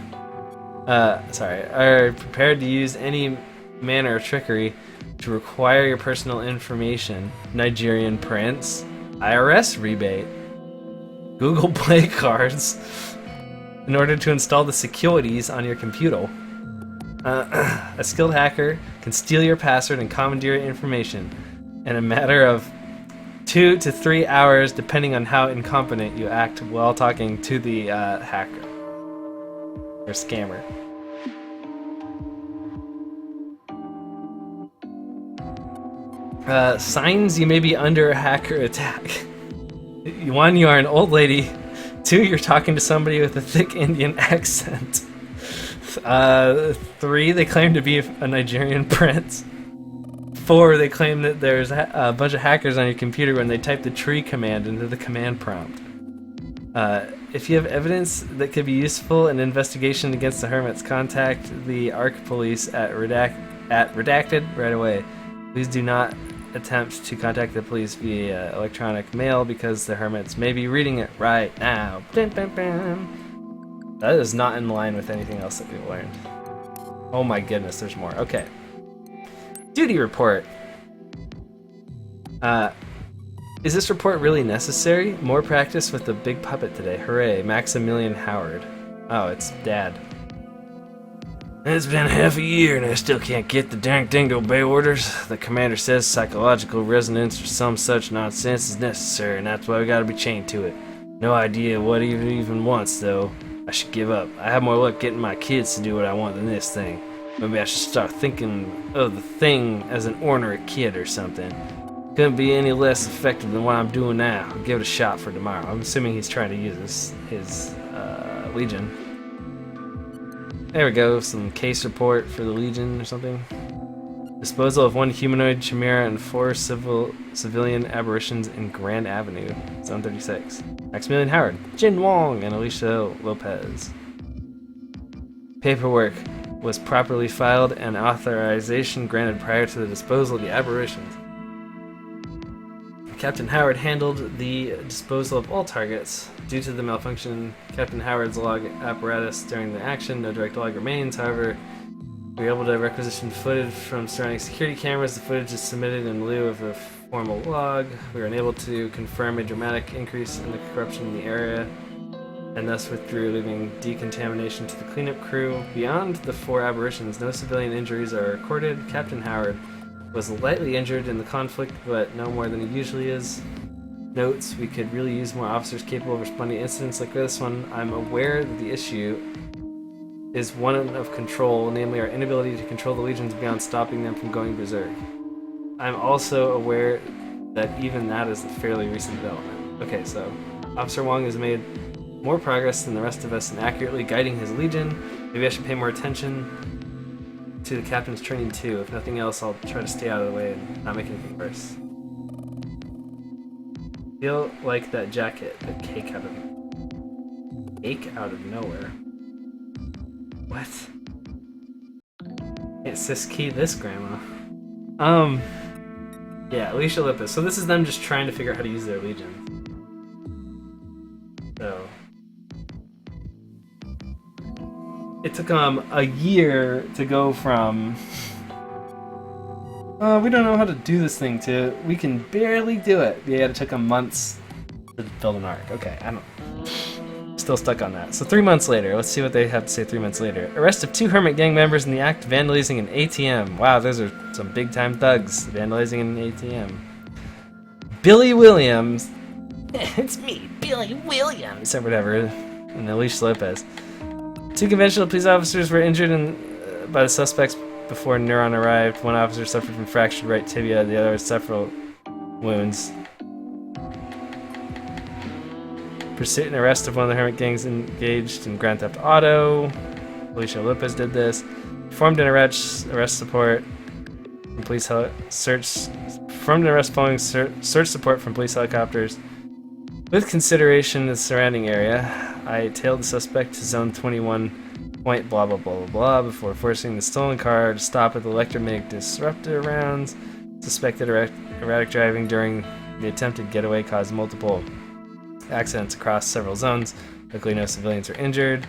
Are prepared to use any manner of trickery to require your personal information. Nigerian prince, IRS rebate, Google Play cards, in order to install the securities on your computer. A skilled hacker can steal your password and commandeer your information in a matter of 2 to 3 hours, depending on how incompetent you act while talking to the hacker or scammer. Signs you may be under a hacker attack. 1, you are an old lady. 2, you're talking to somebody with a thick Indian accent. 3, they claim to be a Nigerian prince. 4, they claim that there's a bunch of hackers on your computer when they type the tree command into the command prompt. If you have evidence that could be useful in investigation against the Hermits, contact the ARC Police at Redacted right away. Please do not attempt to contact the police via electronic mail because the Hermits may be reading it right now. Dun, dun, dun. That is not in line with anything else that we've learned. Oh my goodness, there's more. Okay. Duty report. Is this report really necessary? More practice with the big puppet today. Hooray, Maximilian Howard. Oh, it's Dad. It's been half a year and I still can't get the dang dingo bay orders. The commander says psychological resonance or some such nonsense is necessary, and that's why we gotta be chained to it. No idea what he even wants, though. I should give up. I have more luck getting my kids to do what I want than this thing. Maybe I should start thinking of the thing as an ornery kid or something. Couldn't be any less effective than what I'm doing now. I'll give it a shot for tomorrow. I'm assuming he's trying to use his Legion. There we go, some case report for the Legion or something. Disposal of 1 humanoid chimera and 4 civilian aberrations in Grand Avenue, Zone 36. Maximilian Howard, Jin Wong, and Alicia Lopez. Paperwork was properly filed and authorization granted prior to the disposal of the aberrations. Captain Howard handled the disposal of all targets. Due to the malfunction, Captain Howard's log apparatus during the action, no direct log remains. However, we were able to requisition footage from surrounding security cameras. The footage is submitted in lieu of a formal log. We were unable to confirm a dramatic increase in the corruption in the area, and thus withdrew, leaving decontamination to the cleanup crew. Beyond the 4 aberrations, no civilian injuries are recorded. Captain Howard was lightly injured in the conflict, but no more than he usually is. Notes, we could really use more officers capable of responding to incidents like this one. I'm aware that the issue is one of control, namely our inability to control the legions beyond stopping them from going berserk. I'm also aware that even that is a fairly recent development. Okay, so Officer Wong has made more progress than the rest of us in accurately guiding his legion. Maybe I should pay more attention to the captain's training too. If nothing else, I'll try to stay out of the way and not make anything worse. Feel like that jacket, the cake out of nowhere. What? Can't sis key this, Grandma. Yeah, Alicia Lippis. So this is them just trying to figure out how to use their legion. So it took them a year to go from we don't know how to do this thing to we can barely do it. Yeah, it took them months to build an arc. Okay, I don't. Still stuck on that. So 3 months later, let's see what they have to say 3 months later. Arrest of 2 Hermit Gang members in the act of vandalizing an ATM. Wow, those are some big time thugs vandalizing an ATM. Billy Williams. It's me, Billy Williams, or whatever, and Alicia Lopez. 2 conventional police officers were injured by the suspects before Neuron arrived. One officer suffered from fractured right tibia, the other had several wounds. Pursuit and arrest of one of the Hermit Gangs engaged in Grand Theft Auto. Alicia Lopez did this. Performed an arrest support from police performed an arrest following search support from police helicopters. With consideration of the surrounding area, I tailed the suspect to zone 21 point blah blah blah blah blah before forcing the stolen car to stop at the electromagnetic disruptor rounds. Suspected erratic driving during the attempted getaway caused multiple accidents across several zones. Luckily, no civilians were injured.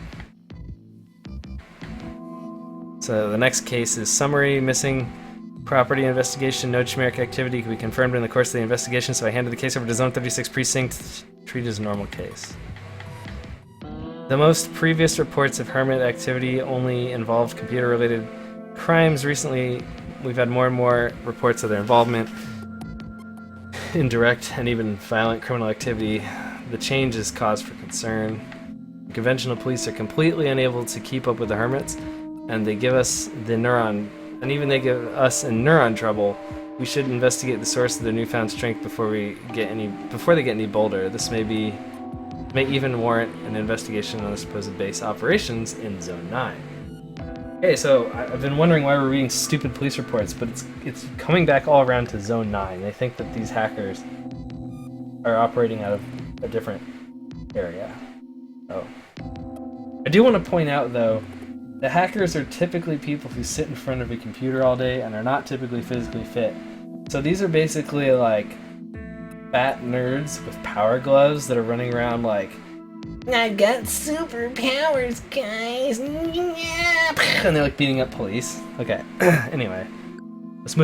So the next case is summary missing property investigation. No chimeric activity could be confirmed in the course of the investigation, so I handed the case over to Zone 36 Precinct, treated as a normal case. The most previous reports of Hermit activity only involved computer-related crimes. Recently, we've had more and more reports of their involvement in direct and even violent criminal activity. The change is cause for concern. The conventional police are completely unable to keep up with the Hermits, and they give us the Neuron, and even they give us in Neuron trouble. We should investigate the source of their newfound strength before they get any bolder. This may even warrant an investigation on the supposed base operations in Zone 9. Okay, so I've been wondering why we're reading stupid police reports, but it's coming back all around to Zone 9. They think that these hackers are operating out of a different area. Oh. I do want to point out, though, the hackers are typically people who sit in front of a computer all day and are not typically physically fit. So these are basically like fat nerds with power gloves that are running around like, I got superpowers, guys. And they're like beating up police. Okay. Anyway, let's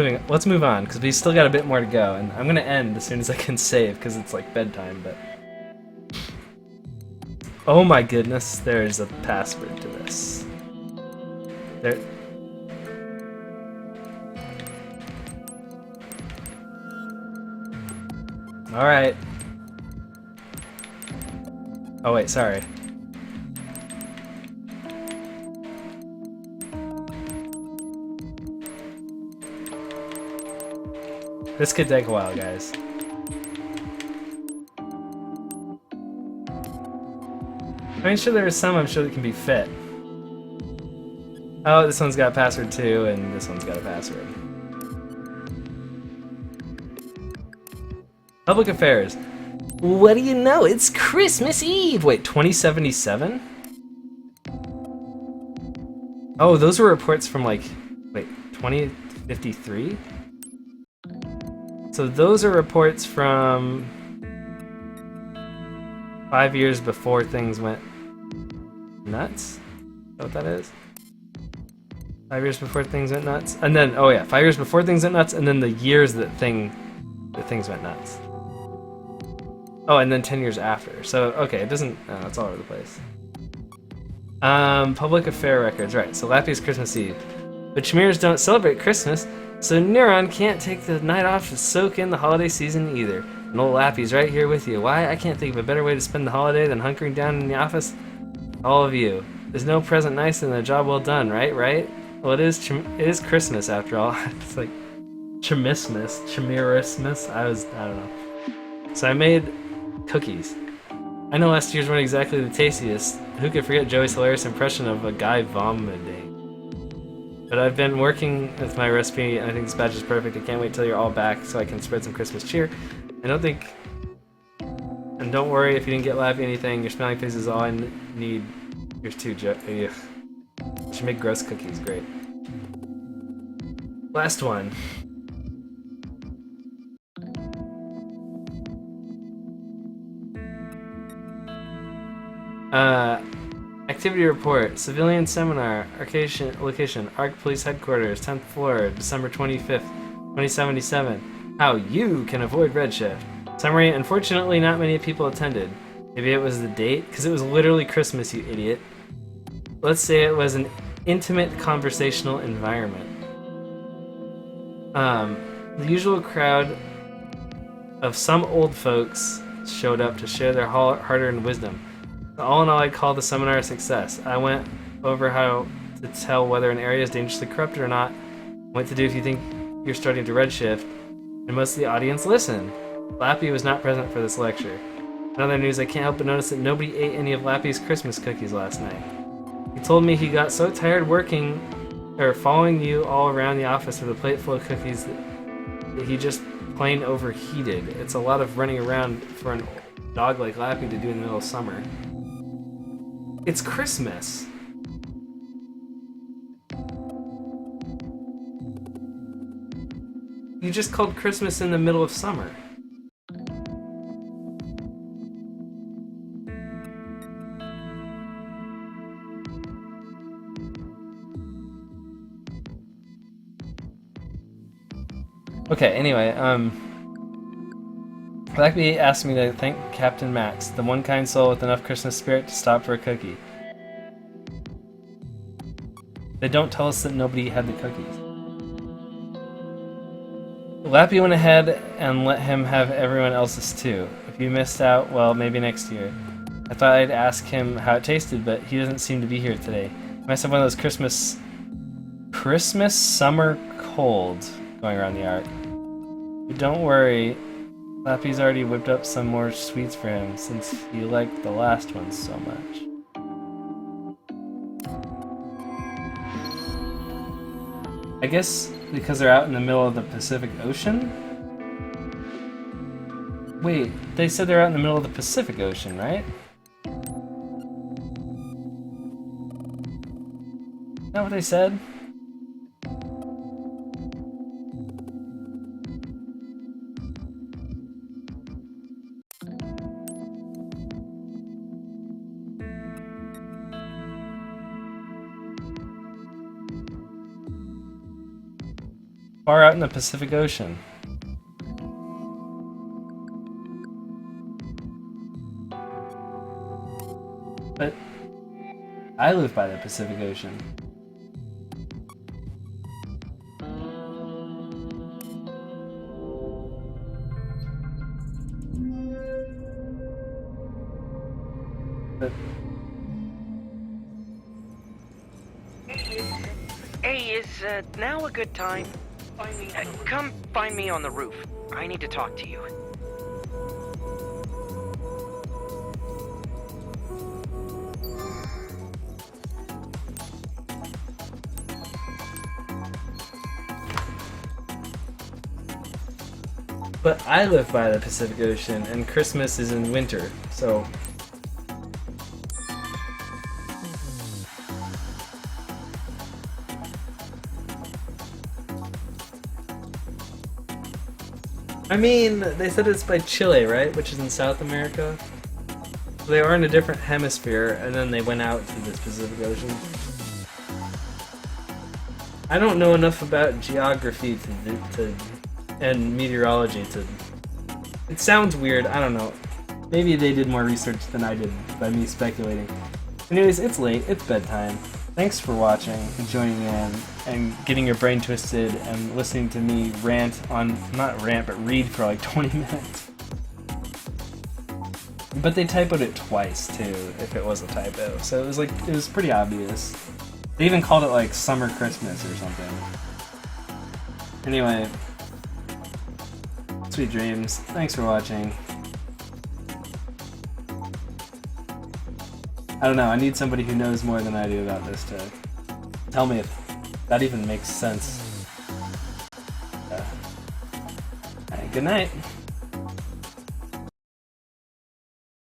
move on because we still got a bit more to go, and I'm gonna end as soon as I can save because it's like bedtime. But oh my goodness, there's a password to this. There. All right. Oh wait, sorry. This could take a while, guys. I'm sure there are some I'm sure that can be fit. Oh, this one's got a password too, and this one's got a password. Public affairs. What do you know? It's Christmas Eve! Wait, 2077? Oh, those were reports from like, wait, 2053? So those are reports from 5 years before things went nuts? Is that what that is? 5 years before things went nuts? And then, oh yeah, 5 years before things went nuts, and then the years that things went nuts. Oh, and then 10 years after. So, okay, it doesn't... Oh, it's all over the place. Public affair records. Right, so Lappy's Christmas Eve. But Chimers don't celebrate Christmas, so Neuron can't take the night off to soak in the holiday season either. And old Lappy's right here with you. Why? I can't think of a better way to spend the holiday than hunkering down in the office. All of you. There's no present nicer than a job well done, right? Right? Well, it is Christmas after all. It's like Chimismus. I don't know. So I made cookies. I know last year's weren't exactly the tastiest. Who could forget Joey's hilarious impression of a guy vomiting? But I've been working with my recipe, and I think this batch is perfect. I can't wait till you're all back so I can spread some Christmas cheer. I don't think... And don't worry if you didn't get Lappy anything. Your smiling face is all I need. Yours too, Joe. Ugh. Should make gross cookies. Great. Last one. Activity report. Civilian seminar. Location. ARC Police Headquarters. 10th floor. December 25th, 2077. How you can avoid redshift. Summary. Unfortunately, not many people attended. Maybe it was the date? Because it was literally Christmas, you idiot. Let's say it was an intimate conversational environment. The usual crowd of some old folks showed up to share their hard-earned wisdom. All in all, I'd call the seminar a success. I went over how to tell whether an area is dangerously corrupted or not, what to do if you think you're starting to redshift, and most of the audience listened. Lappy was not present for this lecture. In other news, I can't help but notice that nobody ate any of Lappy's Christmas cookies last night. He told me he got so tired following you all around the office with a plate full of cookies that he just plain overheated. It's a lot of running around for a dog like Lappy to do in the middle of summer. It's Christmas. You just called Christmas in the middle of summer. Okay, anyway, Blackbee asked me to thank Captain Max, the one kind soul with enough Christmas spirit to stop for a cookie. They don't tell us that nobody had the cookies. Lappy went ahead and let him have everyone else's too. If you missed out, well, maybe next year. I thought I'd ask him how it tasted, but he doesn't seem to be here today. He must have one of those Christmas summer colds going around the arc. But don't worry, Lappy's already whipped up some more sweets for him since he liked the last one so much. I guess because they're out in the middle of the Pacific Ocean? Wait, they said they're out in the middle of the Pacific Ocean, right? Is that what they said? Far out in the Pacific Ocean. But I live by the Pacific Ocean. But Hey, is now a good time? Come find me on the roof. I need to talk to you. But I live by the Pacific Ocean, and Christmas is in winter, so... I mean, they said it's by Chile, right? Which is in South America. So they are in a different hemisphere, and then they went out to this Pacific Ocean. I don't know enough about geography and meteorology to... It sounds weird, I don't know. Maybe they did more research than I did by me speculating. Anyways, it's late, it's bedtime. Thanks for watching and joining in and getting your brain twisted and listening to me rant on, not rant, but read for like 20 minutes. But they typoed it twice too, if it was a typo. So it was pretty obvious. They even called it like Summer Christmas or something. Anyway, sweet dreams. Thanks for watching. I don't know, I need somebody who knows more than I do about this to tell me if That even makes sense. Alright, good night.